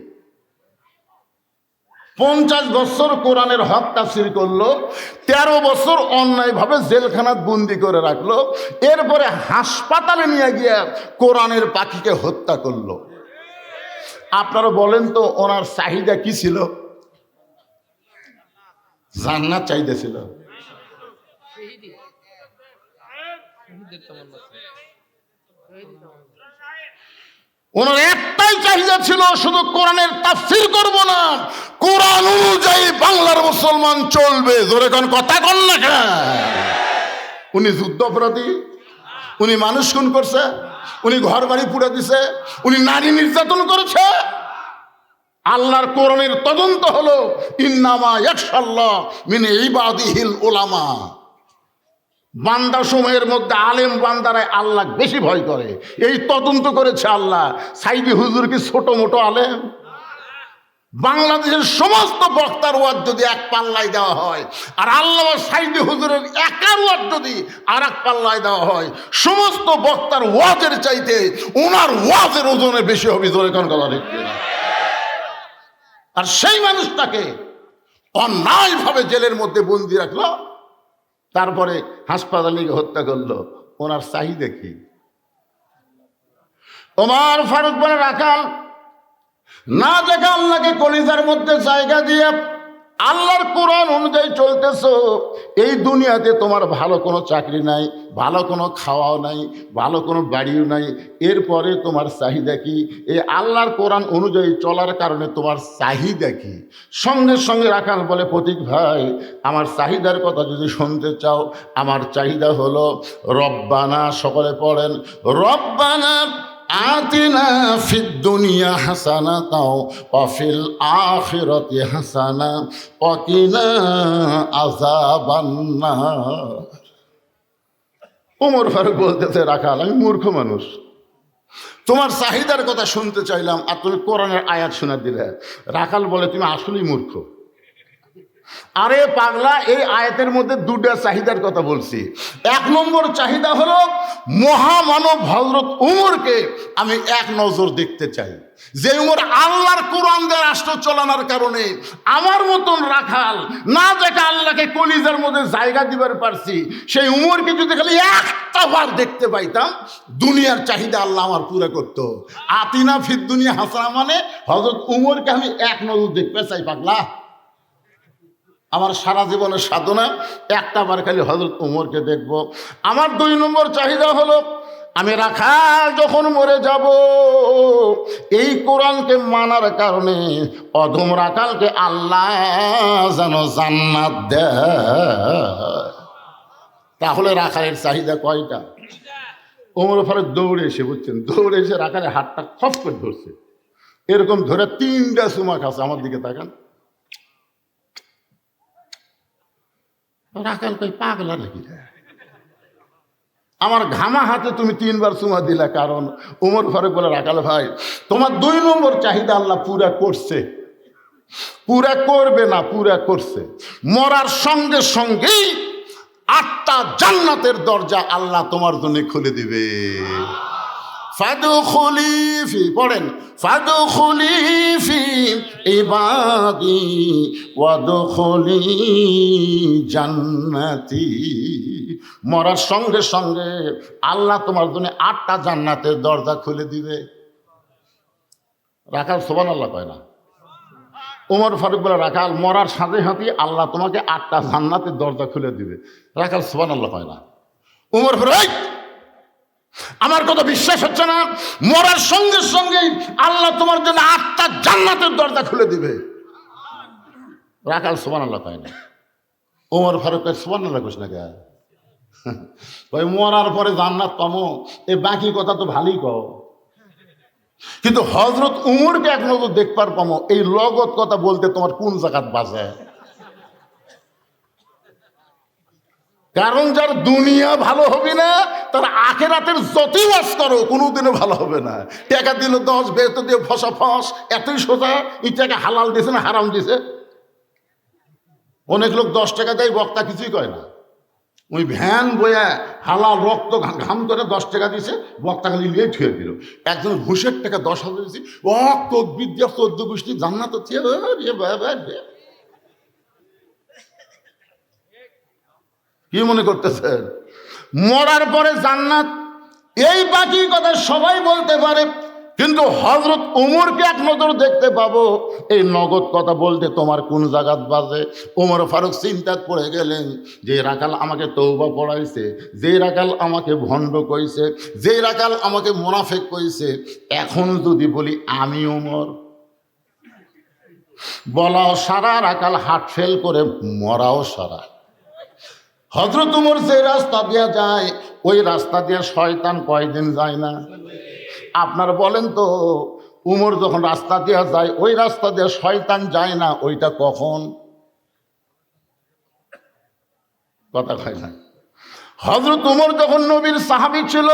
50 বছর কোরআনের হক তাফসীর করলো, 13 বছর অন্যায়ভাবে জেলখানাত বন্দি করে রাখলো, এরপরে হাসপাতালে নিয়ে গিয়ে কোরআনের পাখিকে হত্যা করলো। আপনারা বলেন তো ওনার চাহিদা কি ছিল? জান্নাত চাহিদা ছিল। ওনার একটাই চাহিদা ছিল, শুধু কোরআনের তাফসীর করব না, কোরআন অনুযায়ী বাংলার মুসলমান চলবে। জোরে কোন কথা কন না কেন? উনি যুদ্ধ অপরাধী, উনি মানুষ খুন করছে, উনি ঘর বাড়ি পুড়ে দিছে, উনি নারী নির্যাতন করেছে। আল্লাহর কোরআনের তদন্ত হলো ইন্নামা ইয়াখশাল্লাহ মিন ইবাদিহিল উলামা। বান্দা সময়ের মধ্যে আলেম বান্দারাই আল্লাহ বেশি ভয় করে, এই তদন্ত করেছে আল্লাহ। সাইদি হুজুর কি ছোট মোটো আলেম? বাংলাদেশের সমস্ত বক্তার ওয়াজ যদি এক পাল্লায় দেওয়া হয়, আর আল্লাহ সাইদি হুজুরের একার ওয়াজ যদি আর এক পাল্লায় দেওয়া হয়, সমস্ত বক্তার ওয়াজের চাইতে ওনার ওয়াজের ওজনে বেশি হবে। জোরে কোন কথা ঠিক না? আর সেই মানুষটাকে অন্যায়ভাবে জেলের মধ্যে বন্দি রাখলো, তারপরে হাসপাতালে হত্যা করলো। ওনার চাহিদা কি? ওমর ফারুক বলে, রাখাল না দেখা আল্লাহকে কলিজার মধ্যে জায়গা দিয়ে আল্লাহর কোরআন অনুযায়ী চলতেছো, এই দুনিয়াতে তোমার ভালো কোনো চাকরি নাই, ভালো কোনো খাওয়াও নাই, ভালো কোনো বাড়িও নাই, এরপরে তোমার চাহিদা কি? এই আল্লাহর কোরআন অনুযায়ী চলার কারণে তোমার চাহিদা কি? সঙ্গে সঙ্গে রাখাল বলে, প্রতীক ভাই আমার চাহিদার কথা যদি শুনতে চাও, আমার চাহিদা হলো রব্বানা, সকলে পড়েন, রব্বানা আতিনা ফিদ দুনিয়া হাসানাতাও ওয়া ফিল আখিরাতি হাসানা ওয়া কিনা আযাবান নার। ওমর ফারুক বলতেছে, রাখাল আমি মূর্খ মানুষ, তোমার চাহিদার কথা শুনতে চাইলাম আর তুমি কোরআনের আয়াত শোনা দিলে। রাখাল বলে, তুমি আসলেই মূর্খ। আরে পাগলা, এই আয়াতের মধ্যে দুটা চাহিদার কথা বলছি। 1 নম্বর চাহিদা হলো মহামানব হযরত উমরকে আমি এক নজর দেখতে চাই, যে উমর আল্লাহর কোরআন দিয়ে রাষ্ট্র চালানোর কারণে আমার মতন রাখাল না দেখে আল্লাহকে কলিজার মধ্যে জায়গা দিবার পারছি, সেই উমরকে যদি খালি একটা বার দেখতে পাইতাম, দুনিয়ার চাহিদা আল্লাহ আমার পুরো করতো। আতিনা ফিদ দুনিয়া হাসানা মানে হযরত উমরকে আমি এক নজর দেখতে চাই। পাগলা, আমার সারা জীবনের সাধনা একটা বার খালি হযরত উমরকে দেখব। আমার 2 নম্বর চাহিদা হলো আমি রাখাল যখন মরে যাব, এই কোরআনকে মানার কারণে অধম রাখালকে আল্লাহ যেন জান্নাত দেয়। তাহলে রাখালের চাহিদা কয়টা? ওমর ফারুক দৌড়ে এসে, বুঝছেন, দৌড়ে এসে রাখালের হাতটা খপ করে ধরছে, এরকম ধরে 3টা চুমা খাচ্ছে। আমার দিকে তাকান। রাখাল কই পাগলা নাকি? আমার ঘামা হাতে তুমি 3 বার চুমা দিলা, কারণ ওমর ফারুক বলে, রাখাল ভাই তোমার 2 নম্বর চাহিদা আল্লাহ পুরা করছে, পুরা করবে না, পুরা করছে। মরার সঙ্গে সঙ্গেই 8টা জান্নাতের দরজা আল্লাহ তোমার জন্য খুলে দিবে। ফাদখুলি ফি, পড়েন, ফাদখুলি ফি ইবাদি ওয়াদখুলি জান্নাতি। মরার সঙ্গে সঙ্গে আল্লাহ তোমার জন্য 8টা জান্নাতের দরজা খুলে দিবে। রাখাল সুবহানাল্লাহ কয় না? ওমর ফারুক বলে, রাখাল মরার সাথে সাথে আল্লাহ তোমাকে 8টা জান্নাতের দরজা খুলে দিবে। রাখাল সুবহানাল্লাহ কয় না? ওমর ফারুক, আমার কথা বিশ্বাস হচ্ছে না? মরার সঙ্গে সঙ্গে আল্লাহ তোমার জন্য 8টা জান্নাতের দরজা খুলে দিবে। রাখাল সুবহানাল্লাহ কয় না? ওমর ফারুক সুবহানাল্লাহ কইস না কে ওই মরার পরে জান্নাত পামো, এই বাকি কথা তো ভালোই কও, কিন্তু হযরত উমরকে এক নজর দেখবার পামো, এই লগত কথা বলতে তোমার কোন জায়গাত বাজে? কারণ যার দুনিয়া ভালো হবে না, তার আখিরাতের যতই ওয়াজ করো কোনোদিনও ভালো হবে না। টাকা দিল 10, বেতন দিয়ে ফসা ফস, এতই সোজা। এই টাকা হালাল দিছে না হারাম দিছে? অনেক লোক 10 টাকা দেয়, বক্তা কিছুই কয় না। ওই ভ্যান বয়া হালাল রক্ত ঘাম করে 10 টাকা দিছে, বক্তা খালি নিয়ে ছুঁয়ে দিল। একজন ঘুষের টাকা 10,000 দিয়েছি, বিদ্যা 14 গোষ্ঠী জান্নাত হচ্ছে। কি মনে করতেছেন মরার পরে জান্নাত? এই বাকি কথা সবাই বলতে পারে, কিন্তু হযরত ওমরকে এক নজর দেখতে পাবো, এই নগদ কথা বলতে তোমার কোন জায়গাত বাজে? ওমর ফারুক চিন্তাত পড়ে গেলেন, যে রাকাল আমাকে তওবা পড়াইছে, যে রাকাল আমাকে ভণ্ড কইছে, যে রাকাল আমাকে মুনাফিক কইছে, এখন যদি বলি আমি ওমর, বলাও সারা, রাকাল হার্ট ফেল করে মরাও সারা। হযরত ওমর যে রাস্তা দিয়া যায়, ওই রাস্তা দিয়ে শয়তান কয়দিন যায় না? আপনারা বলেন তো, উমর যখন রাস্তা দিয়ে যায়, ওই রাস্তা দিয়ে শয়তান যায় না, ওইটা কখন? কথা কয় না। হযরত উমর যখন নবীর সাহাবী ছিল,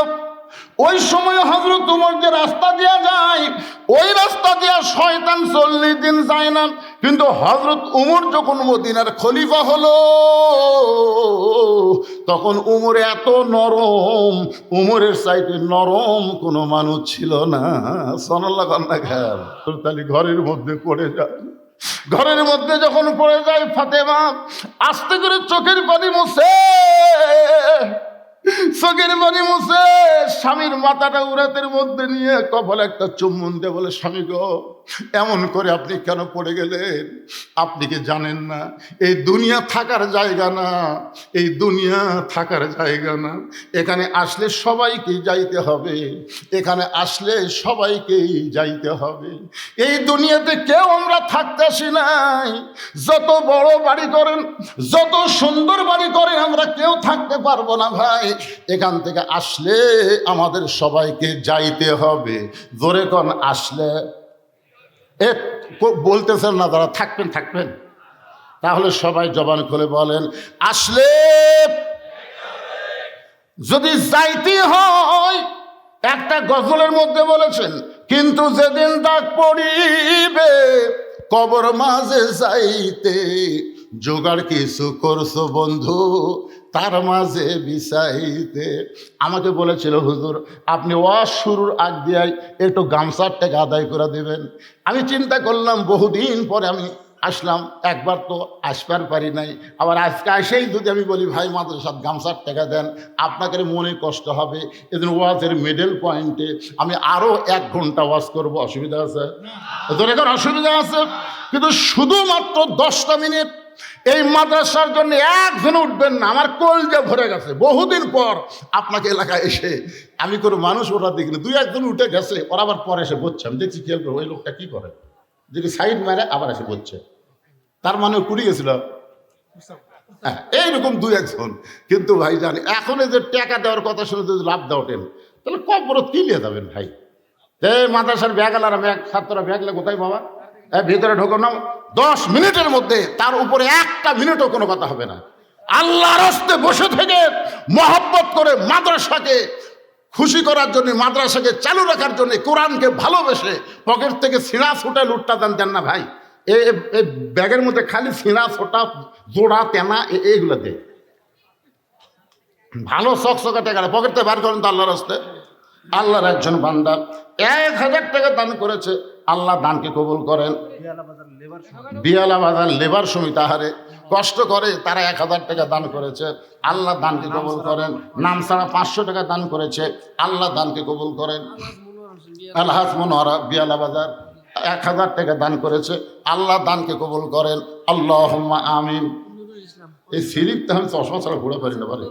ওই সময় হযরত উমর যে রাস্তা দিয়ে যায়, ওই রাস্তা দিয়ে শয়তান 40 দিন যায় না। কিন্তু হযরত উমর যখন মদিনার খলিফা হলো, তখন উমর এত নরম, উমরের চাইতে নরম কোনো মানুষ ছিল না। সুবহানাল্লাহ কন্যা খান তাহলে ঘরের মধ্যে পড়ে যায়। ঘরের মধ্যে যখন পড়ে যায়, ফাতেমা আস্তে করে চোখের পানি মুছে, চোখের পানি মুছে স্বামীর মাথাটা উরাতের মধ্যে নিয়ে কপালে একটা চুম্বন দিয়ে বলে, স্বামী গো, এমন করে আপনি কেন পড়ে গেলেন? আপনি কি জানেন না এই দুনিয়া থাকার জায়গা না? এই দুনিয়া থাকার জায়গা না। এখানে আসলে সবাইকেই যাইতে হবে, এখানে আসলে সবাইকেই যাইতে হবে। এই দুনিয়াতে কেউ আমরা থাকতে আসি নাই। যত বড় বাড়ি করেন, যত সুন্দর বাড়ি করেন, আমরা কেউ থাকতে পারবো না ভাই। এখান থেকে আসলে আমাদের সবাইকে যাইতে হবে। জোরে কোন আসলে? বলতেছেন না যারা, থাকবেন থাকবেন, তাহলে সবাই জবান খুলে বলেন, আসলে যদি যাইতে হয়। একটা গজলের মধ্যে বলেছেন, কিন্তু যেদিন ডাক পড়িবে কবর মাঝে যাইতে, জোগাড় কিছু করছো বন্ধু তার মাঝে বিছাইতে। আমাকে বলেছিল, হুজুর আপনি ওয়াজ শুরুর আগ দিয়াই একটু গামছার টাকা আদায় করে দেবেন। আমি চিন্তা করলাম, বহুদিন পরে আমি আসলাম, একবার তো আসবার পারি নাই, আবার আজকে আসেই যদি আমি বলি ভাই মাদ্রাসার গামছার টাকা দেন, আপনাদের মনে কষ্ট হবে। এদিন ওয়াজের মিডল পয়েন্টে আমি আরও 1 ঘন্টা ওয়াজ করবো, অসুবিধা আছে? এখন অসুবিধা আছে, কিন্তু শুধুমাত্র 10টা মিনিট এই মাদ্রাসার জন্য একজন উঠবেন না, আমার কলজা ভরে গেছে। বহুদিন পর আপনাকে এলাকায় এসে আমি কোনো মানুষ ওরা দেখিনি, 2-1 উঠে গেছে, ওরা আবার পরে এসে বলছে, আমি দেখছি খেয়াল করবো ওই লোকটা কি করে, যদি সাইড মারে আবার এসে বলছে, তার মানে কুড়ি গেছিল। হ্যাঁ, এইরকম 2-1 কিন্তু ভাই জানি এখন এই যে টাকা দেওয়ার কথা শুনে যদি লাভ দেওয়া ওঠেন, তাহলে কবর কিলিয়ে যাবেন ভাই। এই মাদ্রাসার ব্যাগলারা ছাত্ররা ব্যাগলে কোথায় বাবা, ভিতরে ঢোকো না, 10 মিনিটের মধ্যে তার উপরে 1টা মিনিটও কোনো কথা হবে না। আল্লাহর রাস্তায় বসে থেকে মহব্বত করে মাদ্রাসাকে খুশি করার জন্য, মাদ্রাসাকে চালু রাখার জন্য, কোরআনকে ভালোবেসে পকেট থেকে ছিঁড়া ছোটা লুটটা দেন না ভাই। এই ব্যাগের মধ্যে খালি ছিঁড়া ছোটা জোড়া তেনা এইগুলো দেয়। ভালো চকচকা টাকা পকেট থেকে বার করেন তো আল্লাহর রাস্তায়। আল্লাহর একজন বান্দা 1000 টাকা দান করেছে, আল্লাহ দানকে কবুল করেন। বিয়ালা বাজার লেবার সমিতি আহারে কষ্ট করে, তারা 1000 টাকা দান করেছে, আল্লাহ দানকে কবুল করেন। নাম ছাড়া 500 টাকা দান করেছে, আল্লাহ দানকে কবুল করেন। আলহাজ মনোহরা বিয়ালা বাজার 1000 টাকা দান করেছে, আল্লাহ দানকে কবুল করেন। আল্লাহুম্মা আমিন। এই সিরিপ তো আমি চশমা ছাড়া ঘুরে পারি না পারে,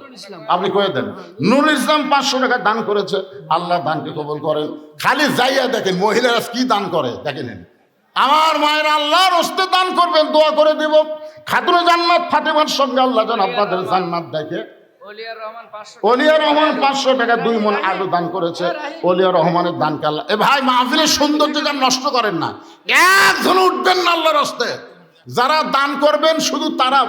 আপনি কয়ে দেন। নুরুল ইসলাম 500 টাকা দান করেছে, আল্লাহ দানকে কবুল করেন। খালি যাইয়া দেখেন মহিলারা কি দান করে দেখেন, আমার মায়ের আল্লাহর হস্তে দান করবেন, দোয়া করে দেব খাতুনে জান্নাত ফাতেমার সঙ্গে আল্লাহ যেন আপনাদের জান্নাত দেখে। অলিয়া রহমান 500 টাকা 2 মণ আলু দান করেছে। অলিয়া রহমানের দানকে আল্লাহ, এ ভাই মাহফিলের সৌন্দর্য যেন নষ্ট করেন না, একজন উঠবেন না আল্লাহর হস্তে। যারা দান করবেন শুধু তারা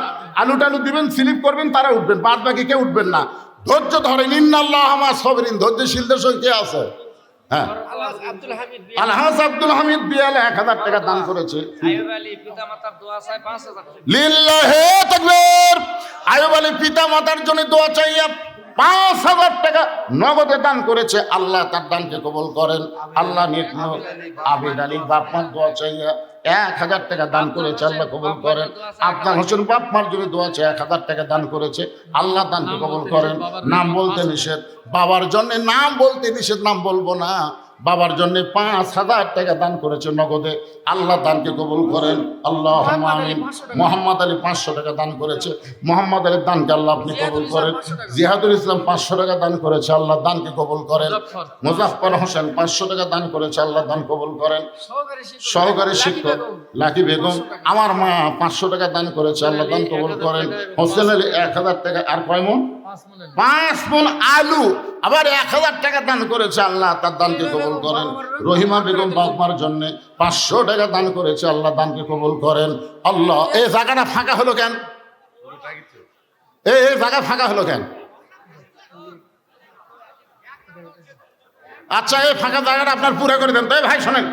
আলু টালু দিবেন, স্লিপ করবেন, তারা উঠবেন, বাদ বাকি কেউ উঠবেন না। ধৈর্য ধরেন, ইন্নাল্লাহ মা সাবিরিন, ধৈর্যশীলদের সঙ্গে কে আছে? হ্যাঁ, আলহাজ আব্দুল হামিদ বিয়াল 1000 টাকা দান করেছে। লিল্লাহি তাকবীর। আইয়ুব আলী পিতা মাতার জন্য দোয়া চাইয়া 5000 টাকা নগদে দান করেছে। আল্লাহ তার দানকে কবুল করেন। আল্লাহ নেক আবিদ আলী বাপমার দোয়া চাইয়া 1000 টাকা দান করেছে, আল্লাহ কবুল করেন। আপনার হোসেন বাপমার জন্য দোয়া চাই 1000 টাকা দান করেছে, আল্লাহ দানকে কবুল করেন। নাম বলতে নিষেধ, বাবার জন্য নাম বলতে নিষেধ, নাম বলবো না। বাবার জন্য 5000 টাকা দান করেছে নগদে, আল্লাহ দানকে কবুল করেন। আল্লাহুম্মা আমিন। মোহাম্মদ আলী 500 টাকা দান করেছে, মোহাম্মদ আলীর দানকে আল্লাহ আপনি কবুল করেন। জিহাদুল ইসলাম 500 টাকা দান করেছে, আল্লাহ দানকে কবুল করেন। মুজাফফর হোসেন 500 টাকা দান করেছে, আল্লাহ দান কবুল করেন। সহকারী শিক্ষক লাকি বেগম, আমার মা 500 টাকা দান করেছে, আল্লাহ দান কবুল করেন। হোসেন আলী 1000 টাকা, আর কয় মণ? 5 মণ আলু, আবার 1000 টাকা দান করেছে, আল্লাহ তার দানকে কবুল করেন। রহিমা বেগম বাপমার জন্য 500 টাকা দান করেছে, আল্লাহ দানকে কবুল করেন। আল্লাহ, এই জায়গাটা ফাঁকা হলো কেন? এই জায়গা ফাঁকা হলো কেন? আচ্ছা, এই ফাঁকা জায়গাটা আপনার পুরো করে দেন। তাই ভাই শোনেন,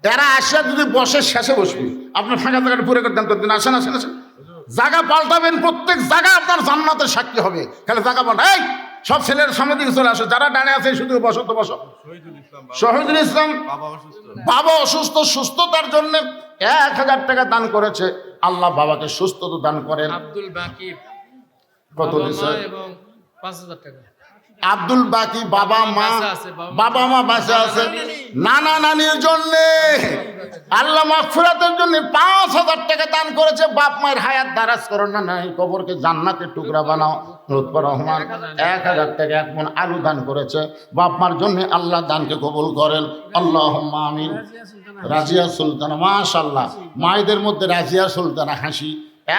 এরা আসে যদি বসে শেষে বসবি, আপনার ফাঁকা জায়গাটা পুরো করে দেন। তো দিন আসেন আসেন আসেন, জায়গা পাল্টাবেন, প্রত্যেক জায়গা আপনার জান্নাতের সাক্ষী হবে। খালি জায়গা পাল্টা, এই সব ছেলের সামনে দিকে চলে আসো, যারা ডানে আছে শুধু বসো তো বসো। শহীদুল ইসলাম বাবা অসুস্থ, সুস্থতার জন্য 1000 টাকা দান করেছে, আল্লাহ বাবাকে সুস্থতা দান করেন। আব্দুল বাকি কত দিছে? এবং 5000 টাকা। আব্দুল বাকি বাবা মা বাঁচা আছে, নানা নানির জন্য আল্লাহ মাগফিরাতের জন্য 5000 টাকা দান করেছে। বাপ মায়ের হায়াত দারাজ করো না, নাই কবরকে জান্নাতের টুকরা বানাও। লুৎফর রহমান 1000 টাকা 1 মণ আলু দান করেছে, বাপ মার জন্য, আল্লাহ দানকে কবুল করেন। আল্লাহুম্মা আমিন। রাজিয়া সুলতানা, মাশাআল্লাহ, মায়েদের মধ্যে রাজিয়া সুলতানা হাসি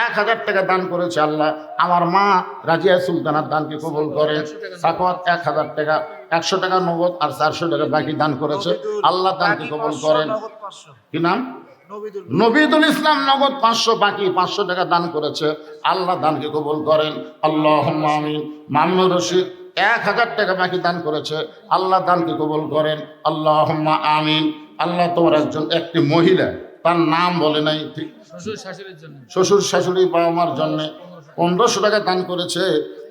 1000 টাকা দান করেছে, আল্লাহ আমার মা রাজিয়া সুলতানার দানকে কবুল করেন। সাকওয়াত 1000 টাকা, 100 টাকা নগদ আর 400 টাকা বাকি দান করেছে, আল্লাহ দানকে কবুল করেন। কি নাম? নবিদুল ইসলাম, নগদ 500, বাকি 500 টাকা দান করেছে, আল্লাহ দানকে কবুল করেন। আল্লাহুম্মা আমিন। মামুনুর রশিদ 1000 টাকা বাকি দান করেছে, আল্লাহ দানকে কবুল করেন। আল্লাহুম্মা আমিন। আল্লাহ তোমার একটি মহিলা, তার নাম বলে নাই, ঠিক, শ্বশুর শাশুড়ি বাবা মার জন্য 1500 টাকা দান করেছে,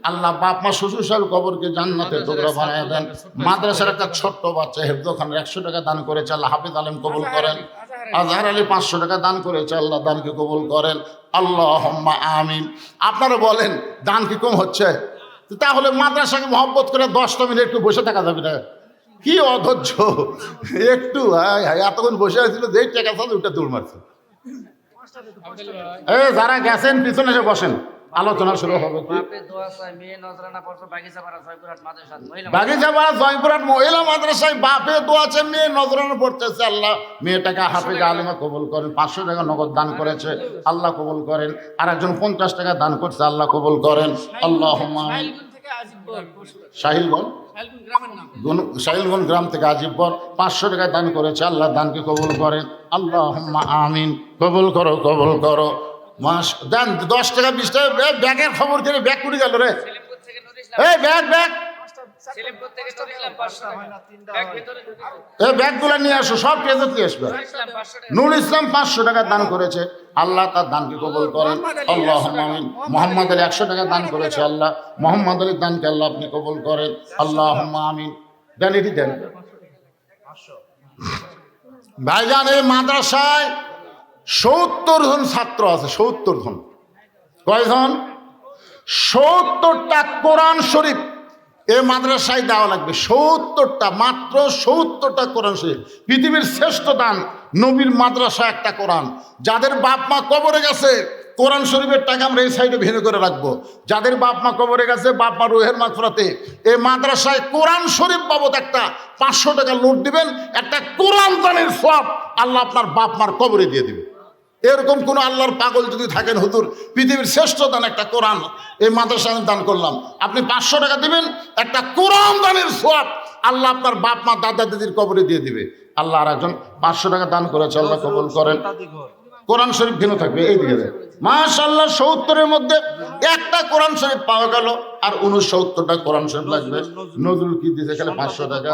আল্লাহ বাপ মা শ্বশুর শাশুড়ি কবরকে জান্নাতের টুকরা বানায় দেন। মাদ্রাসার একটা ছোট্ট বাচ্চা হেফজখানের 100 টাকা দান করেছে, আল্লাহ হাফিজ আলেম কবুল করেন। আজহার আলী 500 টাকা দান করেছে, আল্লাহ দানকে কবুল করেন। আল্লাহুম্মা আমিন। আপনারা বলেন দান কি কম হচ্ছে? তাহলে মাদ্রাসাকে মহব্বত করে 10টা মিনিট একটু বসে থাকা যাবে না? কি অধৈর্য! একটু এতক্ষণ বসে আছিল, যেই টাকা চাল ওটা দৌড় মারছে। যারা গেছেন পিছনে এসে বসেন, আলোচনা শুরু হবে। বাগিচাপাড়া জয়পুরহাট মহিলা মাদ্রাসায় বাপে দোয়া চায়, মেয়ে নজরানা পড়তেছে, আল্লাহ মেয়েটাকে হাফেজ আলেমা কবুল করেন। 500 টাকা নগদ দান করেছে, আল্লাহ কবুল করেন। আর একজন 50 টাকা দান করছে, আল্লাহ কবুল করেন। আল্লাহুম্মা আমিন। শাহিলগঞ্জ গ্রাম থেকে আজিবর 500 টাকা দান করেছে, আল্লাহ দানকে কবুল করেন। আল্লাহুম্মা আমিন। কবুল করো, কবুল করো। মাস দেন 10 টাকা 20 টাকা। ব্যাগের খবর করে ব্যাগ কুড়ি গেল রে, এই ব্যাগ এই ব্যাগগুলো নিয়ে আসো, সব পেজে নিয়ে আসবে। নুর ইসলাম 500 টাকা দান করেছে, আল্লাহ তার দানকে কবুল করেন। আল্লাহুম্মা আমিন। মোহাম্মদ আলী 100 টাকা দান করেছে, আল্লাহ মোহাম্মদ আলীর দানকে আল্লাহ আপনি কবুল করেন। আল্লাহুম্মা আমিন। দেন, এটি দেন ভাইজান। এই মাদ্রাসায় 70 জন ছাত্র আছে, 70 জন। কয়জন? 70টা কোরআন শরীফ এই মাদ্রাসায় দেওয়া লাগবে। 70টা, মাত্র 70টা কোরআন শরীফ। পৃথিবীর শ্রেষ্ঠ দান, নবীর মাদ্রাসা একটা কোরআন। যাদের বাপ মা কবরে গেছে কোরআন শরীফের টাকা আমরা এই সাইডে ভেঙে করে রাখবো। যাদের বাপ মা কবরে গেছে, বাপ মা রুহের মাগফিরাতে এই মাদ্রাসায় কোরআন শরীফ বাবদ একটা 500 টাকা নোট দিবেন, একটা কোরআন দানের সওয়াব আল্লাহ আপনার বাপ মার কবরে দিয়ে দিবে। এরকম কোন আল্লাহর পাগল যদি থাকেন, হুজুর পৃথিবীর শ্রেষ্ঠ দান একটা কোরআন এই মাদ্রাসায় আমি দান করলাম, আপনি 500 টাকা দিবেন, একটা কোরআন দানের সওয়াব আল্লাহ আপনার বাপ মা দাদা দিদির কবরে দিয়ে দিবে। আল্লাহ আর একজন 500 টাকা দান করেছে, আল্লাহ কবুল করেন। কোরআন শরীফ ভিন্ন থাকবে এই দিকে মাশাআল্লাহ। 70-এর মধ্যে একটা কোরআন শরীফ পাওয়া গেল, আর 69টা কোরআন শরীফ লাগবে। নজরুল কি দিয়েছে এখানে 500 টাকা,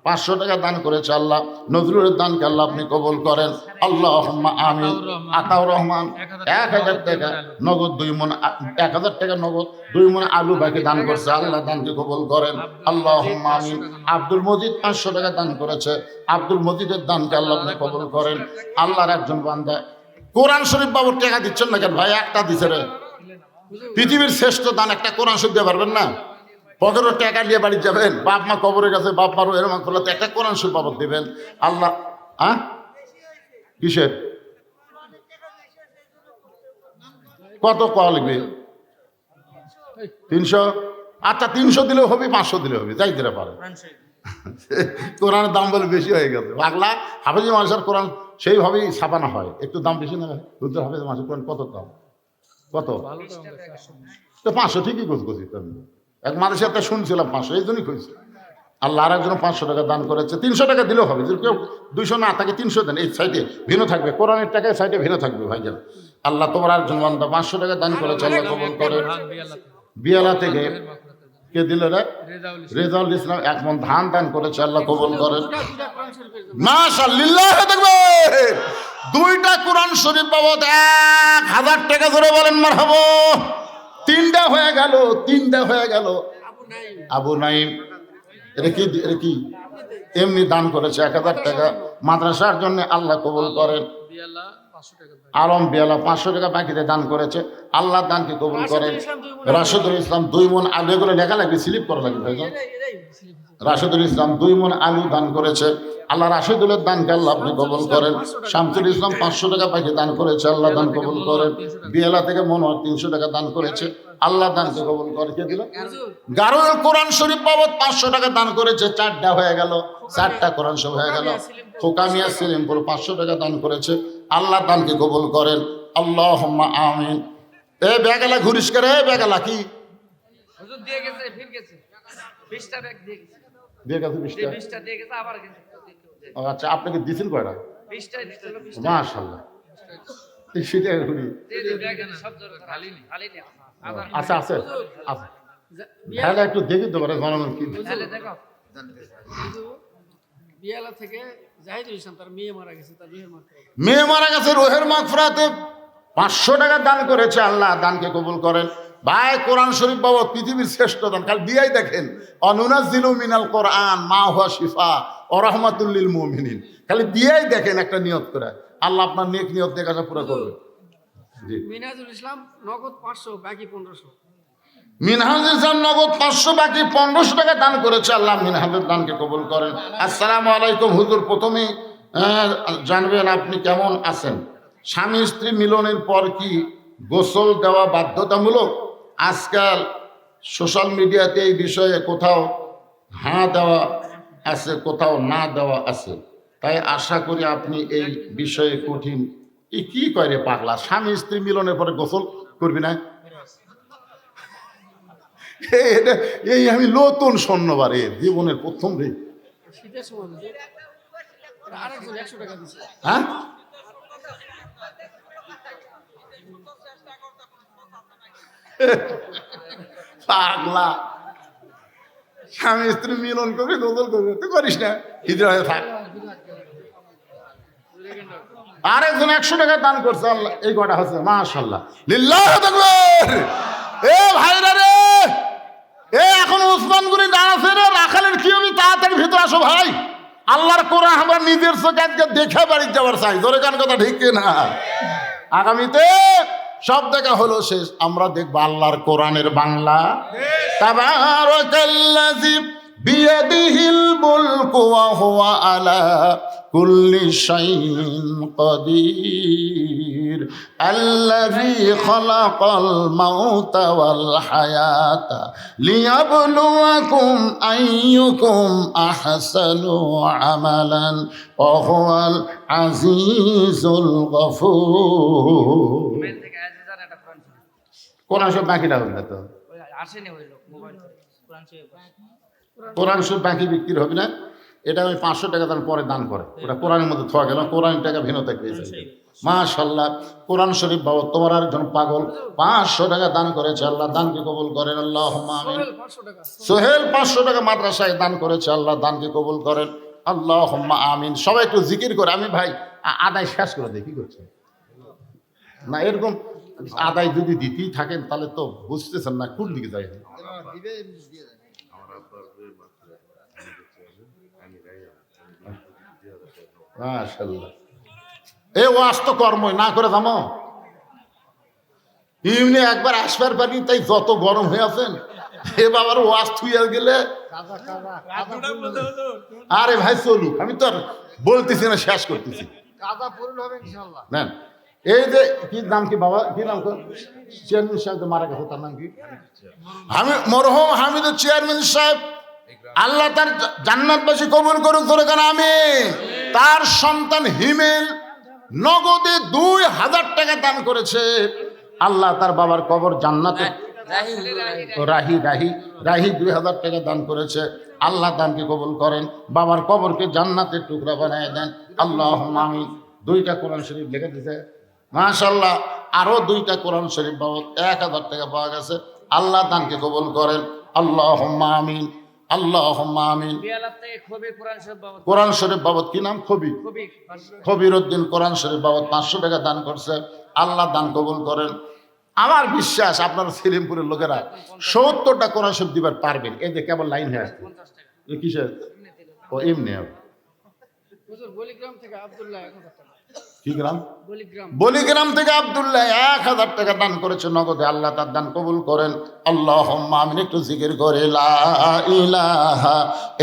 500 টাকা দান করেছে আল্লাহ। নজরুলের দানকে আল্লাহ আপনি কবুল করেন, আল্লাহুম্মা আমিন। আতাউর রহমান 1000 টাকা নগদ, 2 মণ 1000 টাকা নগদ, 2 মণ আলু বাকি দান করছে, আল্লাহ দানকে কবুল করেন, আল্লাহুম্মা আমিন। আব্দুল মজিদ 500 টাকা দান করেছে, আব্দুল মজিদের দানকে আল্লাহ আপনি কবুল করেন। আল্লাহর একজন বান্দা কোরআন শরীফ বাবুর টাকা দিচ্ছেন না কেন ভাই? একটা দিছে রে। পৃথিবীর শ্রেষ্ঠ দান একটা কোরআন শরীফ দিয়ে পারবেন না? 15 টাকা নিয়ে বাড়ি যাবেন, বাপ মা কবরে গেছে, বাপ মারও এরকম করলে একটা কোরআন শরীফ বাবদ দিবেন আল্লাহ। কিসের কত কয়া লাগবে? 300? আচ্ছা 300 দিলেও হবে, 500 দিলেও হবে, যাই দিতে পারে। কোরআনের দাম বলে বেশি হয়ে গেছে। বাংলা হাফেজি মানুষের কোরআন সেইভাবেই ছাপানো হয়, একটু দাম বেশি না? রুদ্র হাফেজ মানুষের কোরআন কত দাম? কত? তো 500 ঠিকই করছি। এক মানুষের একটা শুনছিলাম 500, এই জন্যই খুঁজছি। আল্লাহ আর একজন 500 টাকা দান করেছে, 300 টাকা দিলেও হবে। যদি কেউ 200 না থাকে 300 দেন, এই সাইডে ভিন্ন থাকবে, কোরআনের টাকায় সাইডে ভিন্ন থাকবে ভাইজান। আল্লাহ তোমার একজন বান্দা 500 টাকা দান করেছে, আল্লাহ কবুল করে। বিয়ালা থেকে কে দিল রে? রেজাউল ইসলাম 1 মণ ধান দান করেছে, আল্লাহ কবুল করেন। মাশাআল্লাহ দেখবে 2টা কোরআন শরীফ বাবদ 1000 টাকা ধরে বলেন মারহাবা। 3টা হয়ে গেল, 3টা হয়ে গেল। আবু নাইম এটা কি এমনি দান করেছে 1000 টাকা মাদ্রাসার জন্য, আল্লাহ কবুল করেন। আলম বিয়ালা 500 টাকা বাকিতে দান করেছে, আল্লাহ দানকে কবুল করেন। রাশেদুল ইসলাম 2 মণ আলু, এগুলো লেখা লাগবে, স্লিপ করা লাগবে ভাই। রাশেদুল ইসলাম 2 মণ আলু দান করেছে, আল্লাহ রাশেদুলের দানকে আল্লাহ আপনি কবুল করেন। শামসুল ইসলাম 500 টাকা বাকি দান করেছে, আল্লাহ দান কবুল করেন। বিয়ালা থেকে মনোহর 300 টাকা দান করেছে, আল্লাহ দানকে কবুল করে। কে দিল? গারুল কোরআন শরীফ বাবদ 500 টাকা দান করেছে, 4টা হয়ে গেল, 4টা কোরআন শরীফ হয়ে গেল। খোকামিয়া সিলিমপুর 500 টাকা দান করেছে, আল্লাহ দানকে কবুল করেন, আল্লাহুম্মা আমিন। এ বেগালা ঘুরিস করে, বেগালা কি হুজুর দিয়ে গেছে, ফির গেছে 20টা ব্যাগ দিয়ে গেছে, দিয়ে গেছে 20টা? 20টা দিয়ে গেছে, আবার গেছে। আচ্ছা আপনাকে দিছেন কয়টা? 20টাই দিতে হলো, 20টা। মাশাআল্লাহ। সেটা ঘুরি। ব্যাগ সব জোর খালি নেই, খালি নেই। আবার আচ্ছা আছে আছে, ভালো একটু দেখি তো পারে জনগণ কি। তাহলে দেখো বিয়ালা থেকে জাহিদুল ইসলাম, তার মেয়ে মারা গেছে, তার রুহের মাগফিরাত। মেয়ে মারা গেছে, রুহের মাগফিরাতে 500 টাকা দান করেছে, আল্লাহ দানকে কবুল করেন। ভাই কোরআন শরীফ বাবদ পৃথিবীর শ্রেষ্ঠ দান, কাল দিয়াই দেখেন, অনুনাজ্জিলু মিনাল কোরআন মা হুয়া শিফা ওয়া রাহমাতুল লিল মুমিনিন। খালি দিয়াই দেখেন একটা নিয়ত করে, আল্লাহ আপনার নেক নিয়ত দিয়ে কাজটা পুরো করবে। জি। মিনাজুল ইসলাম নগদ 500 বাকি 1500। মিনহাজুল ইসলাম নগদ 500 বাকি 1500 টাকা দান করেছে, আল্লাহ মিনহাজের দানকে কবুল করেন। আসসালামু আলাইকুম হুজুর, প্রথমেই জানবেন আপনি কেমন আছেন? স্বামী স্ত্রী মিলনের পর কি গোসল দেওয়া বাধ্যতামূলক? আজকাল সোশ্যাল মিডিয়াতে এই বিষয়ে কোথাও হ্যাঁ দেওয়া আছে, কোথাও না দেওয়া আছে, তাই আশা করি আপনি এই বিষয়ে কঠিন কি করে পাগলা, স্বামী স্ত্রী মিলনের পরে গোসল করবি না? এই আমি নতুন স্বর্ণবারে জীবনের প্রথম রে। শীতের সময় আরেকজন 100 টাকা দিচ্ছে। হ্যাঁ পাগলা, স্বামী স্ত্রী মিলন করবি, গোসল করবি, তুই করিস না, হিজড়া হয়ে থাক। আরেকজন 100 টাকা দান করছে, আল্লাহ এই কটা হচ্ছে মাশাআল্লাহ লিল্লাহ তাকবীর। এ ভাইরা রে, এ এখন উসমানগুড়ি দাঁড়াছে রে, রাখালের কি হবে? তাড়াতাড়ি ভিতরে আসো ভাই, আল্লাহর কোরআন আমরা নিজের চোখে আজকে দেখে বাড়ি যাওয়ার চাই। জোরে কান কথা ঠিক না? আগামীতে সব দেখা হলো শেষ, আমরা দেখবো আল্লাহর কোরআনের বাংলা। তাবারাকাল্লাযী বিয়াদিহিল মুলকু ওয়া হুয়া আলা كل شيء قدير الذي خلق الموت والحياة ليبلوكم أيكم أحسن عملا وهو العزيز الغفور মোবাইল থেকে আজিজার একটা কোরআন শরীফ কোরআন শরীফ বাকিটা হবে না তো ওই আসেনি ওই লোক মোবাইল থেকে কোরআন শরীফ কোরআন শরীফ বাকি বিক্রি হবে না এটা আমি 500 টাকা দান পরে দান করে ওটা কোরআনের মধ্যে থোয়া গেল কোরআন টাকা ভিন্নতা পেয়েছে মাশাআল্লাহ কোরআন শরীফ বাবা তোমার একজন পাগল 500 টাকা দান করেছে আল্লাহ দানকে কবুল করেন আল্লাহুম্মা আমিন সোহেল 500 টাকা সোহেল 500 টাকা মাদ্রাসায় দান করেছে আল্লাহ দানকে কবুল করেন আল্লাহুম্মা আমিন সবাই একটু জিকির করে আমি ভাই আদায় শেষ করে দেই কি করছেন না এরকম আদায় যদি দিতেই থাকেন তাহলে তো বুঝতেছেন না কোন দিকে যাই মাশাআল্লাহ এ ওয়াজ তো কর্মই না করে থামো ইমনি একবার আসবার পারি তাই যত গরম হয়ে আছেন এ বাবার ওয়াজ থুইয়া গেলে আরে ভাই চলুক আমি তো আর বলতেছি না শেষ করতেছি কাদা পূরণ হবে ইনশাআল্লাহ না এই যে কি নাম কি বাবা কি নাম চেয়ারম্যান সাহেব যে মারা গেছে তার নাম কি আমি মরহুম হামিদুর চেয়ারম্যান সাহেব আল্লাহ তার জান্নাতবাসী কবুল করুক ধরে কেন আমি তার সন্তান হিমেল নগদে 2000 টাকা দান করেছে আল্লাহ তার বাবার কবর জান্নাতে রাহি রাহি রাহি 2000 টাকা দান করেছে আল্লাহ দানকে কবুল করেন বাবার কবরকে জান্নাতের টুকরা বানিয়ে দেন আল্লাহুম্মা আমিন 2টা কোরআন শরীফ লিখে দিয়েছে মাশাআল্লাহ আরো 2টা কোরআন শরীফ বাবদ 1000 টাকা পাওয়া গেছে আল্লাহ দানকে কবুল করেন আল্লাহুম্মা আমিন আল্লাহুম্মা আমিন বিয়ালাত থেকে খবি কোরআন শরীফ বাবদ কোরআন শরীফ বাবদ কি নাম খবি খবি খবির উদ্দিন কোরআন শরীফ বাবদ 500 টাকা দান করছে আল্লাহ দান কবুল করেন আমার বিশ্বাস আপনারা সেলিমপুরের লোকেরা 70টা কোরআন শরীফ দিবার পারবেন এই যে কেবল লাইন হয়ে আসছে 50 টাকা এ কিসের ও এমনি হুজুর বলিগ্রাম থেকে আব্দুল্লাহ 1000 টাকা কি গ্রাম বলিগ্রাম বলিগ্রাম থেকে আব্দুল্লাহ 1000 টাকা দান করেছে নগদে আল্লাহ তার দান কবুল করেন আল্লাহুম্মা আমিন একটু জিকির করে লা ইলাহা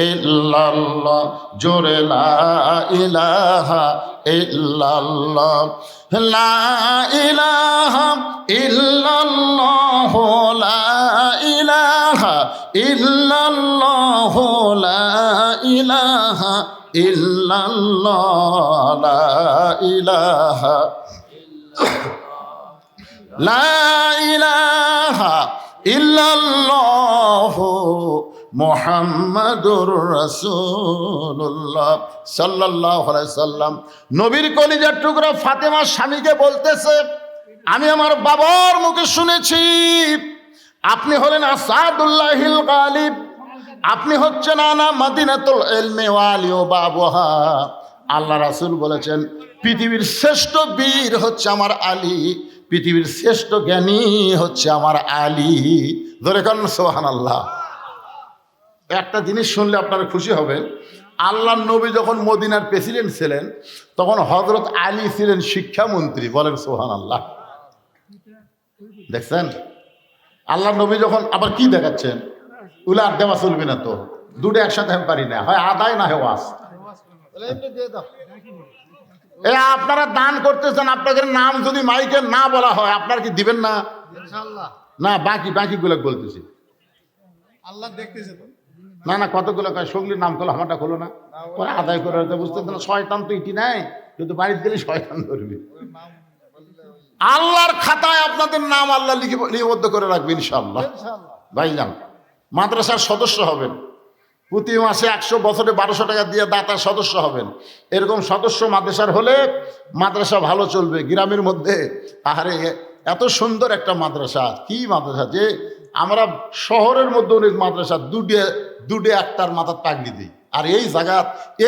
ইল্লাল্লাহ জোরে লা ইলাহা ইল্লাল্লাহ লা ইলাহা ইল্লাল্লাহ লা ইলাহা ইল্লাল্লাহ লা ইলাহা ইল্লাল্লাহ লা ইলাহা লা ইলাহা ইল্লাল্লাহ মুহাম্মাদুর রাসূলুল্লাহ সাল্লাল্লাহু আলাইহি সাল্লাম নবীর কলিজার টুকরা ফাতেমা স্বামীকে বলতেছে আমি আমার বাবার মুখে শুনেছি আপনি হলেন আসাদুল্লাহিল গালিব আপনি হচ্ছেন আনা মদিনাতুল ইলমি ওয়ালি ও বাবুহা আল্লাহ রাসূল বলেছেন পৃথিবীর শ্রেষ্ঠ বীর হচ্ছে আমার আলী পৃথিবীর শ্রেষ্ঠ জ্ঞানী হচ্ছে আমার আলী ধরে করেন সুবহানাল্লাহ একটা জিনিস শুনলে আপনারা খুশি হবেন আল্লাহর নবী যখন মদিনার প্রেসিডেন্ট ছিলেন তখন হযরত আলী ছিলেন শিক্ষামন্ত্রী বলেন সুবহানাল্লাহ দেখছেন আল্লাহর নবী যখন আবার কি দেখাচ্ছেন উলার দেওয়া চলবে না তো দুটো একসাথে আমি পারি না হয় আদায় না হয় ওয়াজ তাহলে এমনি দিয়ে দাও এ আপনারা দান করতেছেন আপনাদের নাম যদি মাইকে না বলা হয় আপনারা কি দিবেন না ইনশাআল্লাহ না বাকিগুলো বলতেছি আল্লাহ দেখতেছে তো না না কতগুলো কয় সঙ্গীর নাম করলো আমারটা হলো না পরে আদায় করে হয়তো বুঝতেছেন না শয়তান তো ইটি নাই কিন্তু বাড়িতে গেলে শয়তান ধরবে আল্লাহর খাতায় আপনাদের নাম আল্লাহ লিপিবদ্ধ করে রাখবে ইনশাআল্লাহ ইনশাআল্লাহ ভাইজান মাদ্রাসার সদস্য হবেন প্রতি মাসে 100 বছরে 1200 টাকা দিয়ে দাতার সদস্য হবেন এরকম সদস্য মাদ্রাসার হলে মাদ্রাসা ভালো চলবে গ্রামের মধ্যে আহারে এত সুন্দর একটা মাদ্রাসা কি মাদ্রাসা যে আমরা শহরের মধ্যে অনেক মাদ্রাসা দুটে একটার মাথার পাগড়ি দিই আর এই জায়গা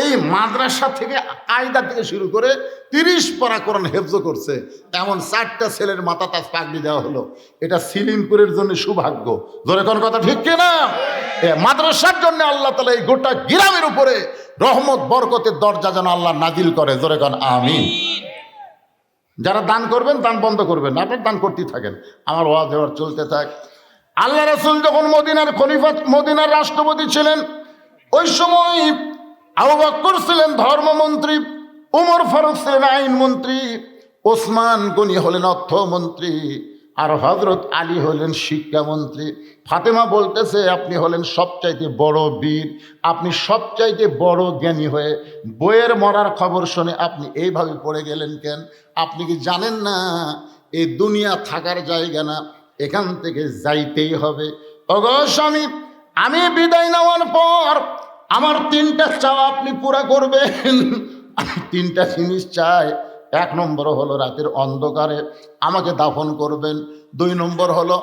এই মাদ্রাসা থেকে কায়দা থেকে শুরু করে 30 পারা কোরআন হেফজ করছে এমন 4টা ছেলের মাথা তাজ পাগড়ি দেওয়া হলো এটা সিলিমপুরের জন্য সৌভাগ্য ধরে কোন কথা ঠিক কিনা মাদ্রাসার জন্য আল্লাহ তাআলা এই গোটা গ্রামের উপরে রহমত বরকতের দরজা যেন আল্লাহ নাজিল করে ধরে কোন আমিন যারা দান করবেন দান বন্ধ করবেন না আপনার দান করতেই থাকেন আমার ওয়াজ দেওয়ার চলতে থাক আল্লাহ রাসূল যখন মদিনার খলিফা মদিনার রাষ্ট্রপতি ছিলেন ওই সময় আবু বকর ছিলেন ধর্মমন্ত্রী, উমর ফারুক ছিলেন আইনমন্ত্রী, ওসমান গনি হলেন অর্থমন্ত্রী, আর হযরত আলী হলেন শিক্ষামন্ত্রী। ফাতেমা বলতেছে আপনি হলেন সবচাইতে বড় বীর, আপনি সবচাইতে বড় জ্ঞানী হয়ে বইয়ের মরার খবর শুনে আপনি এইভাবে পড়ে গেলেন কেন? আপনি কি জানেন না এই দুনিয়া থাকার জায়গা না, এখান থেকে যাইতেই হবে? ওগো স্বামী, আমি বিদায় নেওয়ার পর আমার 3টা চাওয়া আপনি পুরা করবেন। আমি 3টা জিনিস চাই। 1 নম্বর হলো রাতের অন্ধকারে আমাকে দাফন করবেন। 2 নম্বর হলো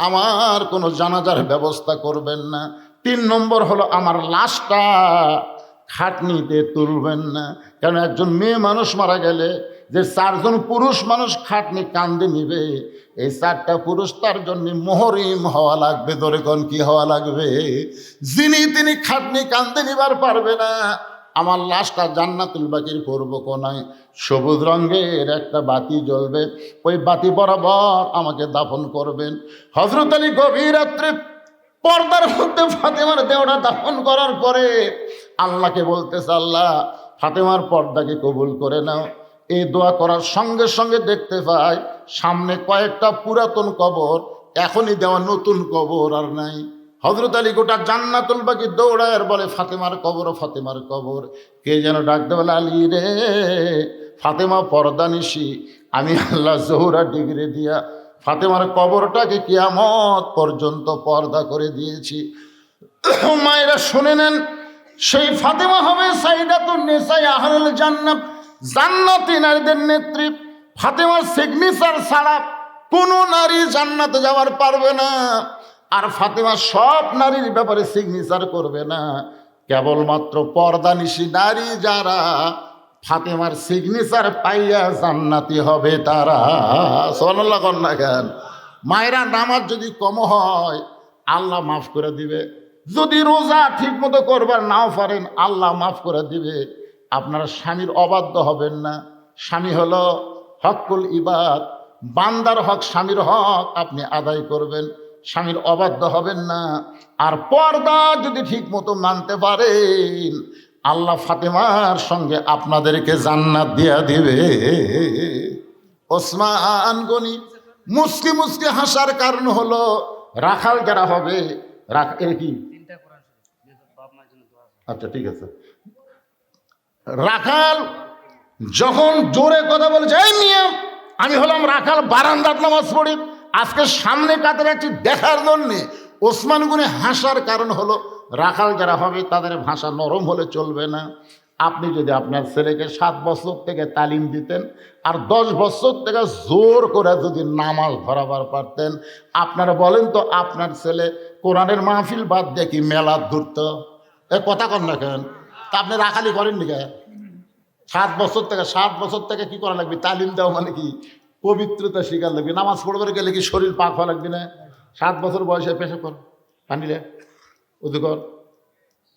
আমার কোনো জানাজার ব্যবস্থা করবেন না। 3 নম্বর হলো আমার লাশটা খাটনিতে তুলবেন না। কারণ একজন মেয়ে মানুষ মারা গেলে যে 4 জন পুরুষ মানুষ খাটনি কান্দে নিবে, এই 4টা পুরুষ তার জন্য মোহরিম হওয়া লাগবে। ধরে কোন কি হওয়া লাগবে? যিনি তিনি খাটনি কান্দে নিবার পারবে না। আমার লাশটা জান্নাতুল বাকির পূর্ব কোনায় সবুজ রঙের একটা বাতি জ্বলবে, ওই বাতি বরাবর আমাকে দাফন করবেন। হযরত আলী গভীর রাত্রে পর্দার মধ্যে ফাতেমার দেহটা দাফন করার পরে আল্লাহকে বলতেছে, আল্লাহ ফাতেমার পর্দাকে কবুল করে নাও। এই দোয়া করার সঙ্গে সঙ্গে দেখতে পাই সামনে কয়েকটা পুরাতন কবর, এখনই দেওয়া নতুন কবর আর নাই। হযরত আলী গোটা জান্নাতুল বাকি দৌড়ায় আর বলে ফাতেমার কবর, ফাতেমার কবর। কে যেন ডাকতে বলে, আলী রে, ফাতেমা পর্দা নিশি, আমি আল্লাহ জোহরা ডিগ্রি দিয়া ফাতেমার কবরটাকে কিয়ামত পর্যন্ত পর্দা করে দিয়েছি। মায়েরা শুনে নেন, সেই ফাতেমা হবে সাইয়্যিদাতুন নিসাই আহলুল জান্নাত, জান্নাতি নারীদের নেত্রী। ফাতেমার সিগনেচার ছাড়া কোনো নারী জান্নাতে যাওয়ার পারবে না। আর ফাতেমা সব নারীর ব্যাপারে সিগনেচার করবে না, কেবলমাত্র পর্দানিশী নারী যারা ফাতেমার সিগনেচার পাইয়া জান্নাতি হবে তারা। সুবহানাল্লাহ কন না কেন? মায়েরা, নামাজ যদি কম হয় আল্লাহ মাফ করে দিবে। যদি রোজা ঠিক মতো করবার নাও পারেন আল্লাহ মাফ করে দিবে। আপনারা স্বামীর অবাধ্য হবেন না। স্বামী হলো হকুল ইবাদ, বান্দার হক, স্বামীর হক আপনি আদায় করবেন, স্বামীর অবাধ্য হবেন না। আর পর্দা যদি ঠিক মতো মানতে পারেন আল্লাহ ফাতেমার সঙ্গে আপনাদেরকে জান্নাত দিয়া দিবে। ওসমান গনি মুসকি মুসকি হাসার কারণ হলো রাখাল যারা হবে, এর কি, আচ্ছা ঠিক আছে, রাখাল যখন জোরে কথা বলেছে, এই মিয়া আমি হলাম রাখাল, বারান্দাত নামাজ পড়ি, আজকে সামনে কাতে রাখছি দেখার জন্যে। ওসমান গনি হাসার কারণ হলো রাখাল যারা হবে তাদের ভাষা নরম হলে চলবে না। আপনি যদি আপনার ছেলেকে 7 বছর থেকে তালিম দিতেন আর 10 বছর থেকে জোর করে যদি নামাজ ধরাবার পারতেন, আপনারা বলেন তো আপনার ছেলে কোরআনের মাহফিল বাদ দিয়ে কি মেলা ধরত? এ কথা কন না কেন? তা আপনি রাখালি করেননি কে? 7 বছর থেকে কি করা লাগবে? তালিম দেওয়া মানে কি? পবিত্রতা শিকার লাগবে। নামাজ পড়বার গেলে কি শরীর পাক হওয়া লাগবে না? 7 বছর বয়সে পেশা কর, পানিলে উদু কর,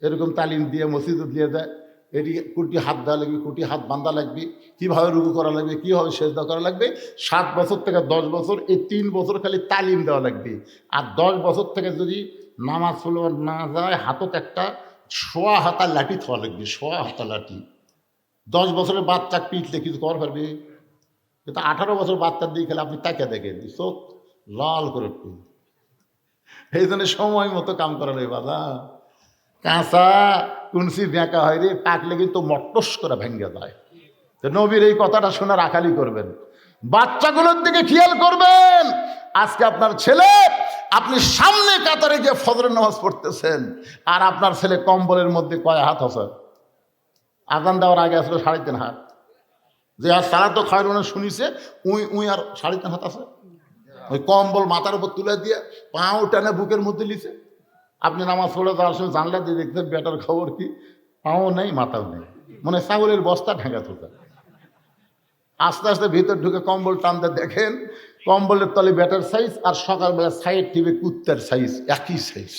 এরকম তালিম দিয়ে মসজিদে দিয়ে দেয়। এটি কুটি হাত দেওয়া লাগবে, কুটি হাত বাঁধা লাগবে, কীভাবে রুকু করা লাগবে, কীভাবে সেজদা করা লাগবে। 7 বছর থেকে 10 বছর, এই 3 বছর খালি তালিম দেওয়া লাগবে। আর 10 বছর থেকে যদি নামাজ পড়বার না যায়, হাতত একটা 1.5 হাতা লাঠি থাওয়া লাগবে, 1.5 হাতা লাঠি। 10 বছরের বাচ্চা পিটলে কিছু কর পারবে? কিন্তু 18 বছর বাচ্চার দিকে খেলে আপনি তাকে দেখেন চোখ লাল করে একটু। এই জন্য সময় মতো কাম করা নেই বাবা। কাঁচা কুনসি বেঁকা হয় রে, পাকলে কিন্তু মট্টস করে ভেঙে যায়। তো নবীর এই কথাটা শুনে রাখালি করবেন, বাচ্চাগুলোর দিকে খেয়াল করবেন। আজকে আপনার ছেলে, আপনি সামনে কাতারে গিয়ে ফজরের নামাজ পড়তেছেন, আর আপনার ছেলে কম্বলের মধ্যে কয় হাত আছে? আজান দেওয়ার আগে আসলে 3.5 হাত। যে আর সারা তো খয়রনে শুনিছে উই আর 3.5 হাত আছে। ওই কম্বল মাথার উপর তুলে দিয়ে পাও টানে বুকের মধ্যে লিছে। আপনি নামাজ পড়ে যাওয়ার সময় জানলা দিয়ে দেখতেন বেটার খবর কি, পাও নেই মাথাও নেই, মানে ছাগলের বস্তা ঢাকা থোকা। আস্তে আস্তে ভিতর ঢুকে কম্বল টানতে দেখেন কম্বলের তলে বেটার সাইজ আর সকালবেলা সাইড টিভি কুত্তার সাইজ, একই সাইজ।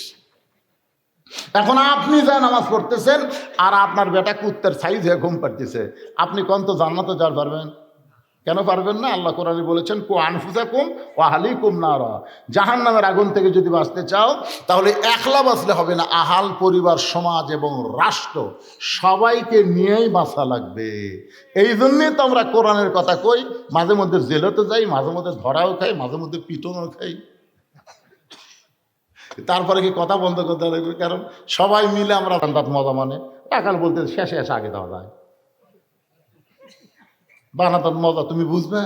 এখন আপনি যা নামাজ পড়তেছেন আর আপনার বেটা কুত্তার সাইজ হয়ে ঘুম পাড়তেছে, আপনি কোন তো জান্নাতে যাওয়ার পারবেন? কেন পারবেন না? আল্লাহ কোরআনে বলেছেন কু আনফুসাকুম ওয়া আহলিকুম নারা, জাহান্নামের আগুন থেকে যদি বাঁচতে চাও তাহলে একলা বাঁচলে হবে না, আহাল, পরিবার, সমাজ এবং রাষ্ট্র সবাইকে নিয়েই বাঁচা লাগবে। এই জন্যে তো আমরা কোরআনের কথা কই, মাঝে মধ্যে জেলতে যাই, মাঝে মধ্যে ধরাও খাই, মাঝে মধ্যে পিটনও খাই, তারপরে কি কথা বন্ধ করতে লাগবে? কারণ সবাই মিলে আমরা বারান্দাত মজা, মানে টাকাল বলতে শেষে এসে আগে দেওয়া যায়, বারান্দার মজা তুমি বুঝবে।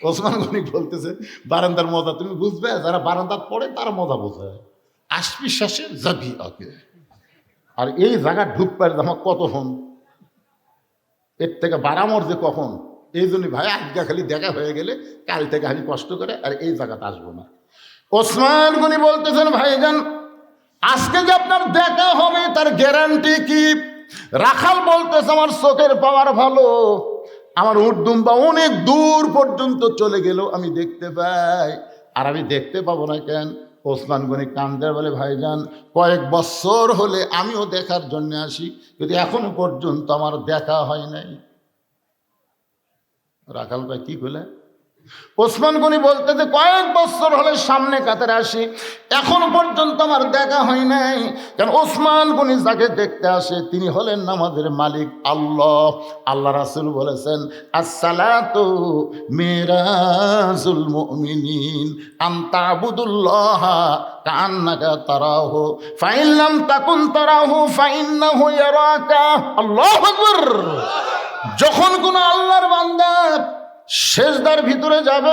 ওসমান গনি বলতেছে বারান্দার মজা তুমি বুঝবে, যারা বারান্দাত পড়ে তারা মজা বোঝে, আসবি শেষে যাবি আগে। আর এই জায়গা ঢুকবার আমার কতক্ষণ, এর থেকে বারামর যে কখন। এই জন্য ভাই আজকে খালি দেখা হয়ে গেলে কাল থেকে আমি কষ্ট করে আর এই জায়গাতে আসবো না। ওসমান গনি বলতেছেন ভাইজান আজকে যে আপনার দেখা হবে তার গ্যারান্টি কি? রাখাল বলতেছে আমার চোখের পাওয়ার ভালো, আমার উটদুম্বা অনেক দূর পর্যন্ত চলে গেল আমি দেখতে পাই, আর আমি দেখতে পাবো না কেন? ওসমান গনি কান্দের বলে ভাইজান কয়েক বছর হলে আমিও দেখার জন্য আসি, কিন্তু এখনো পর্যন্ত আমার দেখা হয় নাই। রাখাল ভাই কি বলে? ওসমান গনি বলতে যে কয়েক বছর হলে সামনে কাতারে আসি, এখনো পর্যন্ত আমার দেখা হয় নাই। কারণ ওসমান গনি যাকে দেখতে আসে তিনি হলেন নামাজের মালিক আল্লাহ। আল্লাহ রাসূল বলেছেন আসসালাতু মিরাজুল মুমিনিন আনতা আবুদুল্লাহ কান্নাকা তারাহু ফাইন লাম তাকুন তারাহু ফাইন্নাহু ইয়ারাকা। আল্লাহু আকবার। যখন কোন আল্লাহর বান্দা সেজদার ভিতরে যাবে,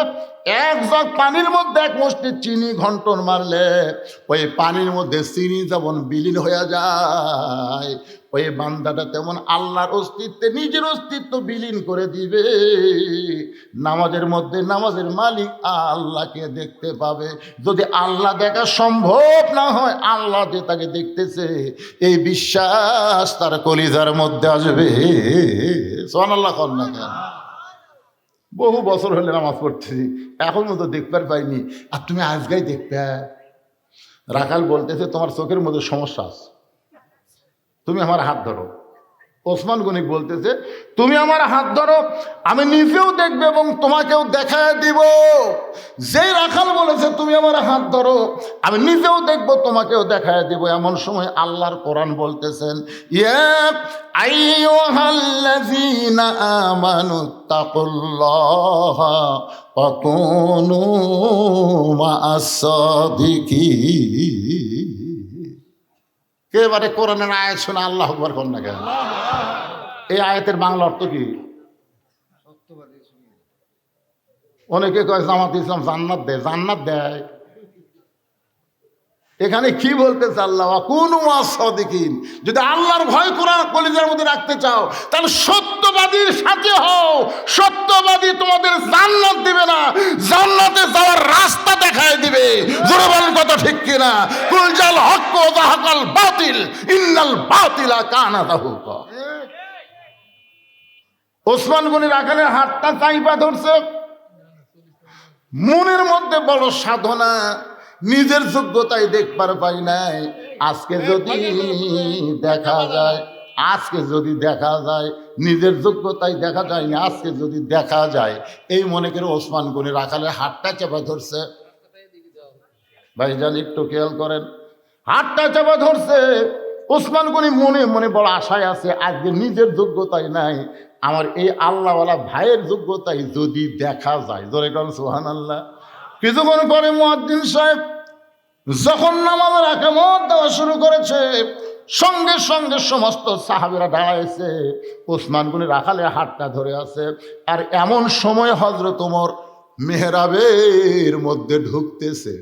এক জগ পানির মধ্যে এক মুষ্টি চিনি ঘন্টন মারলে ওই পানির মধ্যে চিনি যেমন বিলীন হয়ে যায়, ওই বান্দাটা তেমন আল্লাহর অস্তিত্বে নিজের অস্তিত্ব বিলীন করে দিবে। নামাজের মধ্যে নামাজের মালিক আল্লাহকে দেখতে পাবে। যদি আল্লাহ দেখা সম্ভব না হয়, আল্লাহ যে তাকে দেখতেছে এই বিশ্বাস তার কলিজার মধ্যে আসবে। সুবহানাল্লাহ কন্যা কেন? বহু বছর হলে নামাজ পড়তেছি, এখনো তো দেখবার পাইনি, আর তুমি আজকেই দেখবে। রাখাল বলতেছে তোমার চোখের মধ্যে সমস্যা আছে, তুমি আমার হাত ধরো। ওসমান গনি বলতেছে তুমি আমার হাত ধরো, আমি নিজেও দেখবে এবং তোমাকেও দেখায় দিব। যেই রাখাল বলেছে তুমি আমার হাত ধরো, আমি নিজেও দেখবো তোমাকেও দেখায় দিব, এমন সময় আল্লাহর কোরআন বলতেছেন ইয়া আইয়ুহাল্লাযীনা আমানুত্তাকুল্লাহা ওয়া কুনু মা'আস সাদিকিন। এবারে কোরআনের আয়াত শুনে আল্লাহু আকবার কোন না কেন? এই আয়াতের বাংলা অর্থ কি? অনেকে কয় জামাত ইসলাম জান্নাত দেয়, জান্নাত দেয়। এখানে কি বলতেছে আল্লাহ? কুনু মা'আস সাদিকিন। যদি আল্লাহর ভয় কোরআন কলিজার মধ্যে রাখতে চাও তাহলে সত্যবাদীর সাথে হও। সত্যবাদী তোমাদের জান্নাত দিবে না, জান্নাতে যাওয়ার রাস্তা দেখায় দিবে। জোরে বলেন কথা ঠিক কিনা? কুল জাল হক ওয়া যাহাকাল বাতিল ইন্নাল বাতিলা কানা যাহুকা। ওসমান গনি রাখালের হাতটা চাইপা ধরছে, মনের মধ্যে বড় সাধনা, নিজের যোগ্যতায় দেখবার পাই নাই। আজকে যদি দেখা যায়, আজকে যদি দেখা যায়, নিজের যোগ্যতায় দেখা যায় না, আজকে যদি দেখা যায়, এই মনে করে ওসমান গনি রাখালের হাতটা চেপা ধরছে। ভাইজান একটু খেয়াল করেন, হাতটা চেপা ধরছে। ওসমান গনি মনে মনে বড় আশায় আছে, আজকে নিজের যোগ্যতায় নাই, আমার এই আল্লাহওয়ালা ভাইয়ের যোগ্যতায় যদি দেখা যায়। জোরে করেন সুবহানাল্লাহ। কিছুক্ষণ পরে মুয়াজ্জিন সাহেব যখন নামাজের ইকামত দেওয়া শুরু করেছে, সঙ্গে সঙ্গে সমস্ত সাহাবীরা দাঁড়াইছে, ওসমান গনি রাখালের হাতটা ধরে আছে। আর এমন সময় হযরত ওমর মেহরাবের মধ্যে ঢুকতেছে।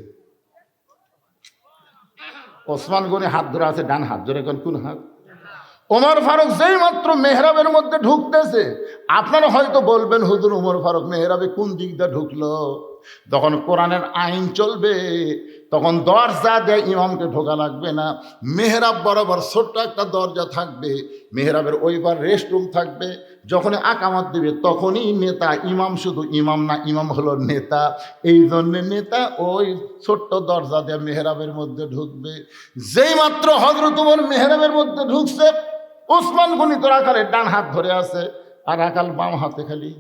ওসমান গনি হাত ধরে আছে, ডান হাত। জোরে কোন হাত? ওমর ফারুক যেই মাত্র মেহরাবের মধ্যে ঢুকতেছে, আপনারা হয়তো বলবেন হুজুর ওমর ফারুক মেহরাবে কোন দিক দিয়ে ঢুকলো? যখন কোরআনের আইন চলবে তখন দরজা দিয়ে ইমামকে ঢোকা লাগবে না, মেহরাব বরাবর ছোট্ট একটা দরজা থাকবে, মেহরাবের ওইবার রেস্টরুম থাকবে। যখন আকামত দিবে তখনই নেতা, ইমাম শুধু ইমাম না, ইমাম হলো নেতা। এই জন্যে নেতা ওই ছোট্ট দরজা দিয়ে মেহরাবের মধ্যে ঢুকবে। যেই মাত্র হযরত ওমর মেহরাবের মধ্যে ঢুকছে, ওসমান গনি তো রাখালের ডান হাত ধরে আছে আর রাখাল বাম হাতে খালি।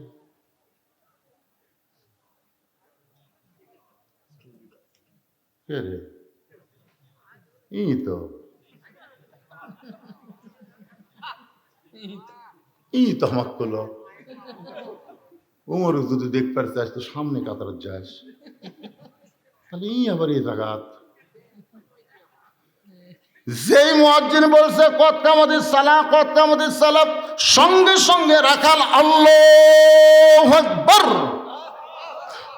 কে রে? ই তো আমার কলো উমর যদি দেখতে চাস তো সামনে কাতার যাস, তাহলে আবার এই জায়গাত যেই মুয়াজ্জিন বলছে কত কামাতিস সালাহ, কত কামাতিস সালাহ, সঙ্গে সঙ্গে রাখাল আল্লাহু আকবার।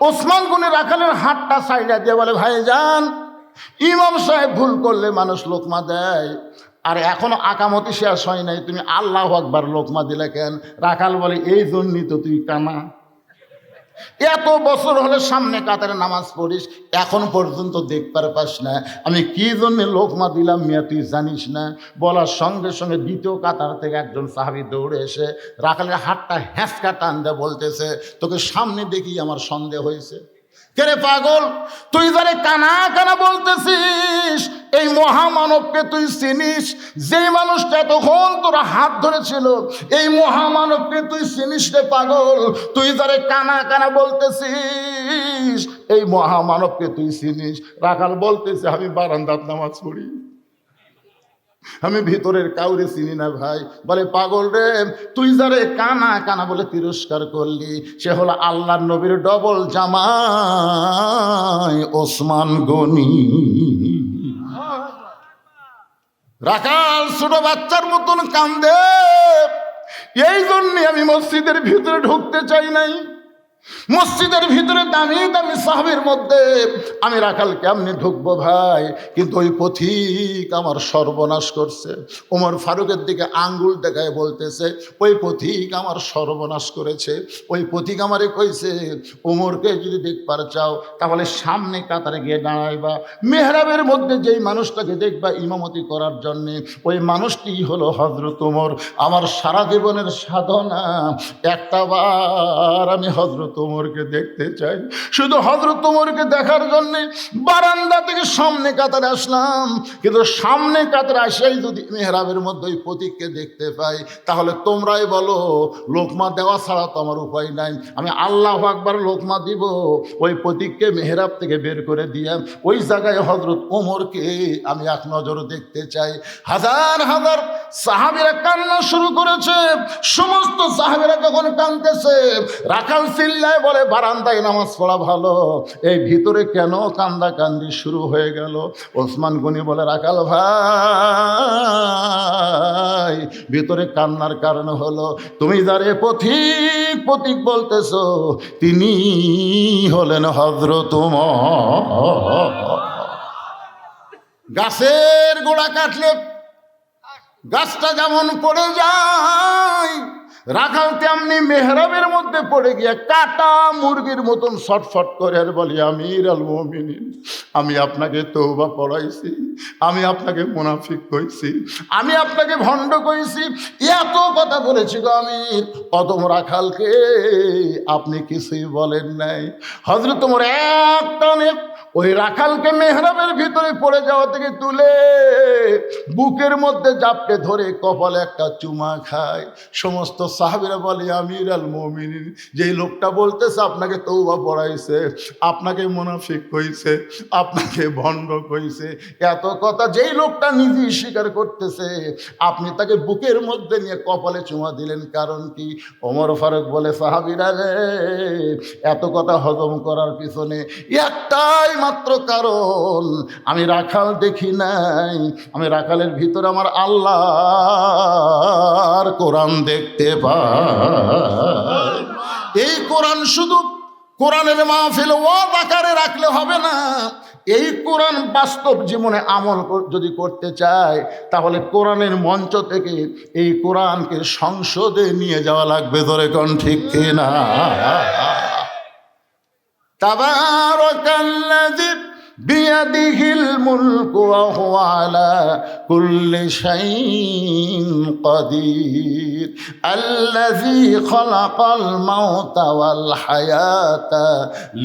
ওসমান গনি রাখালের হাতটা সাইডা দিয়ে বলে, ভাইজান ইমাম সাহেব ভুল করলে মানুষ লোকমা দেয়, আর এখনো আকামতি শেষ হয় নাই, তুমি আল্লাহু আকবার লোকমা দিলে কেন? রাখাল বলে, এই জন্যই তো তুই কানা, এত বছর হলে সামনে কাতারে নামাজ পড়িস, এখন পর্যন্ত দেখতে পাস না আমি কি জন্য লোকমা দিলাম, মিয়া তুই জানিস না? বলার সঙ্গে সঙ্গে দ্বিতীয় কাতার থেকে একজন সাহাবী দৌড়ে এসে রাখালের হাতটা হ্যাঁচকা টান দিয়ে বলতেছে, তোকে সামনে দেখি আমার সন্দেহ হয়েছে। কেরে পাগল, তুই যারে কানা কানা বলতেছিস, এই মহামানবকে তুই চিনিস? যেই মানুষটা এতক্ষণ তোরা হাত ধরেছিল, এই মহামানবকে তুই চিনিস রে পাগল? তুই যারে কানা কানা বলতেছিস, এই মহামানবকে তুই চিনিস? রাখাল বলতেছে, আমি বারান্দাত নামাজ পড়ি, আমি ভিতরের কাউরে চিনি না ভাই। বলে, পাগল রে, তুই যারে কানা কানা বলে তিরস্কার করলি, সে হলো আল্লাহর নবীর ডবল জামাই ওসমান গনি। রাখাল ছোট বাচ্চার মতন কান্দে, এই জন্যে আমি মসজিদের ভিতরে ঢুকতে চাই নাই। মসজিদের ভিতরে দামি দামি সাহাবীর মধ্যে আমি রাখাল কেমনে ঢুকবো ভাই? কিন্তু ওই পথিক আমার সর্বনাশ করছে। ওমর ফারুকের দিকে আঙ্গুল দেখায় বলতেছে, ওই পথিক আমার সর্বনাশ করেছে। ওই পথিক আমারে কইছে, ওমরকে যদি দেখবার চাও তাহলে সামনে কাতারে গিয়ে দাঁড়াইবা, মেহরাবের মধ্যে যেই মানুষটাকে দেখবা ইমামতি করার জন্যে, ওই মানুষটি হলো হযরত ওমর। আমার সারা জীবনের সাধনা একটা বার আমি হযরত ওমরকে দেখতে চাই। শুধু হযরত ওমরকে দেখার জন্য বারান্দা থেকে সামনে কাতারে আসলাম, কিন্তু সামনে কাতারে আসেই যদি মেহরাবের মধ্যে ওই প্রতীককে দেখতে পাই, তাহলে তোমরাই বলো লোকমা দেওয়া ছাড়া তো আমার উপায় নাই। আমি আল্লাহু আকবার লোকমা দিব, ওই প্রতীককে মেহরাব থেকে বের করে দিয়ে ওই জায়গায় হযরত ওমরকে আমি এক নজর দেখতে চাই। হাজার হাজার সাহাবীরা কান্না শুরু করেছে। সমস্ত সাহাবীরা যখন কাঁদতেছে, রাখাল চিল্লায় বলে, বারান্দায় নামাজ পড়া ভালো, এই ভিতরে কেন কান্দা কান্দি শুরু হয়ে গেল? ওসমান গনি বলে, রাখাল ভাই, ভিতরে কান্নার কারণ হলো তুমি যারে পথিক পথিক বলতেছো, তিনি হলেন হযরত ওমর। গাছের গোড়া কাটলে গাছটা যেমন পড়ে যায়, রাখাল তেমনি মেহরাবের মধ্যে পড়ে গিয়ে কাটা মুরগির মতন ছটফট করে আর বলি, আমির আল মুমিনিন, আমি আপনাকে তওবা পড়াইছি, আমি আপনাকে মুনাফিক কইছি, আমি আপনাকে ভণ্ড কইছি, এত কথা বলেছি গো আমির, অদম রাখালকে আপনি কিছুই বলেন নাই। হযরত ওমর এক টানে ওই রাখালকে মেহরাবের ভিতরে পড়ে যাওয়া থেকে তুলে বুকের মধ্যে জাপটে ধরে কপালে একটা চুমা খায়। সমস্ত সাহাবীরা বলে, আমির আল মুমিনিন, যেই লোকটা বলতেছে আপনাকে তওবা পড়াইছে, আপনাকে মুনাফিক কইছে, আপনাকে ভণ্ড কইছে, এত কথা যেই লোকটা নিজেই স্বীকার করতেছে, আপনি তাকে বুকের মধ্যে নিয়ে কপালে চুমা দিলেন, কারণ কি? ওমর ফারুক বলে, সাহাবীরা রে, এত কথা হজম করার পিছনে একটাই মাত্র কারণ, আমি রাখাল দেখি নাই, আমি রাখালের ভিতরে আমার আল্লাহর কোরআন দেখতে পাই। এই কোরআন শুধু কোরআনের মাহফিল ওয়াজ আকারে রাখলে হবে না, এই কোরআন বাস্তব জীবনে আমল যদি করতে চায়, তাহলে কোরআনের মঞ্চ থেকে এই কোরআনকে সংসদে নিয়ে যাওয়া লাগবে। ধরে কোন ঠিক কিনা? তাবারাকাল্লাযী বিয়াদিহিল মুলকু ওয়া হুয়া আলা কুল্লি শাইইন কাদির, আল্লাযী খালাকাল মাউতা ওয়াল হায়াতা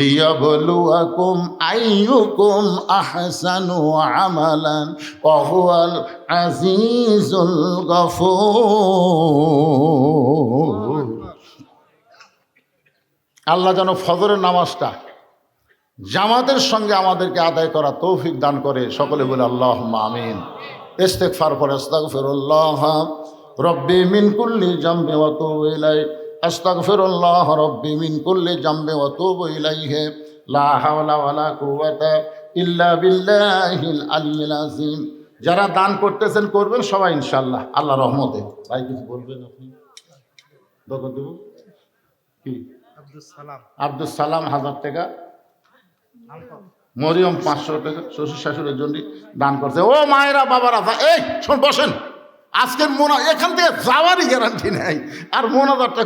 লিয়াবলুয়াকুম আইয়ুকুম আহসানু আমালান ওয়া হুয়াল আজিজুল গফুর। আল্লাহ যেন ফজরের নামাজটা জামাতের সঙ্গে আমাদেরকে আদায় করা তৌফিক দান করে। সকলে বলে আল্লাহুম্মা আমিন। ইস্তিগফার করে আস্তাগফিরুল্লাহ রব্বি মিন কুল্লি জামবি ওয়া তুবু ইলাইহি, আস্তাগফিরুল্লাহ রব্বি মিন কুল্লি জামবি ওয়া তুবু ইলাইহি, লা হাওলা ওয়ালা কুওয়াতা ইল্লা বিল্লাহিল আলিয়্যিল আযীম। যারা দান করতেছেন করবেন সবাই ইনশাআল্লাহ আল্লাহর রহমতে। ভাই কিছু বলবেন আপনি? দরকার দেব কি? আব্দুল সালাম 1000 টাকা, মরিয়ম 500 টাকা শ্বশুর শাশুড়ির জন্য দান করছে। ও মায়েরা বাবারা, এই শোন বসেন, আজকের এখান থেকে যাওয়ারই গ্যারান্টি নেই, আর মোনাজারটা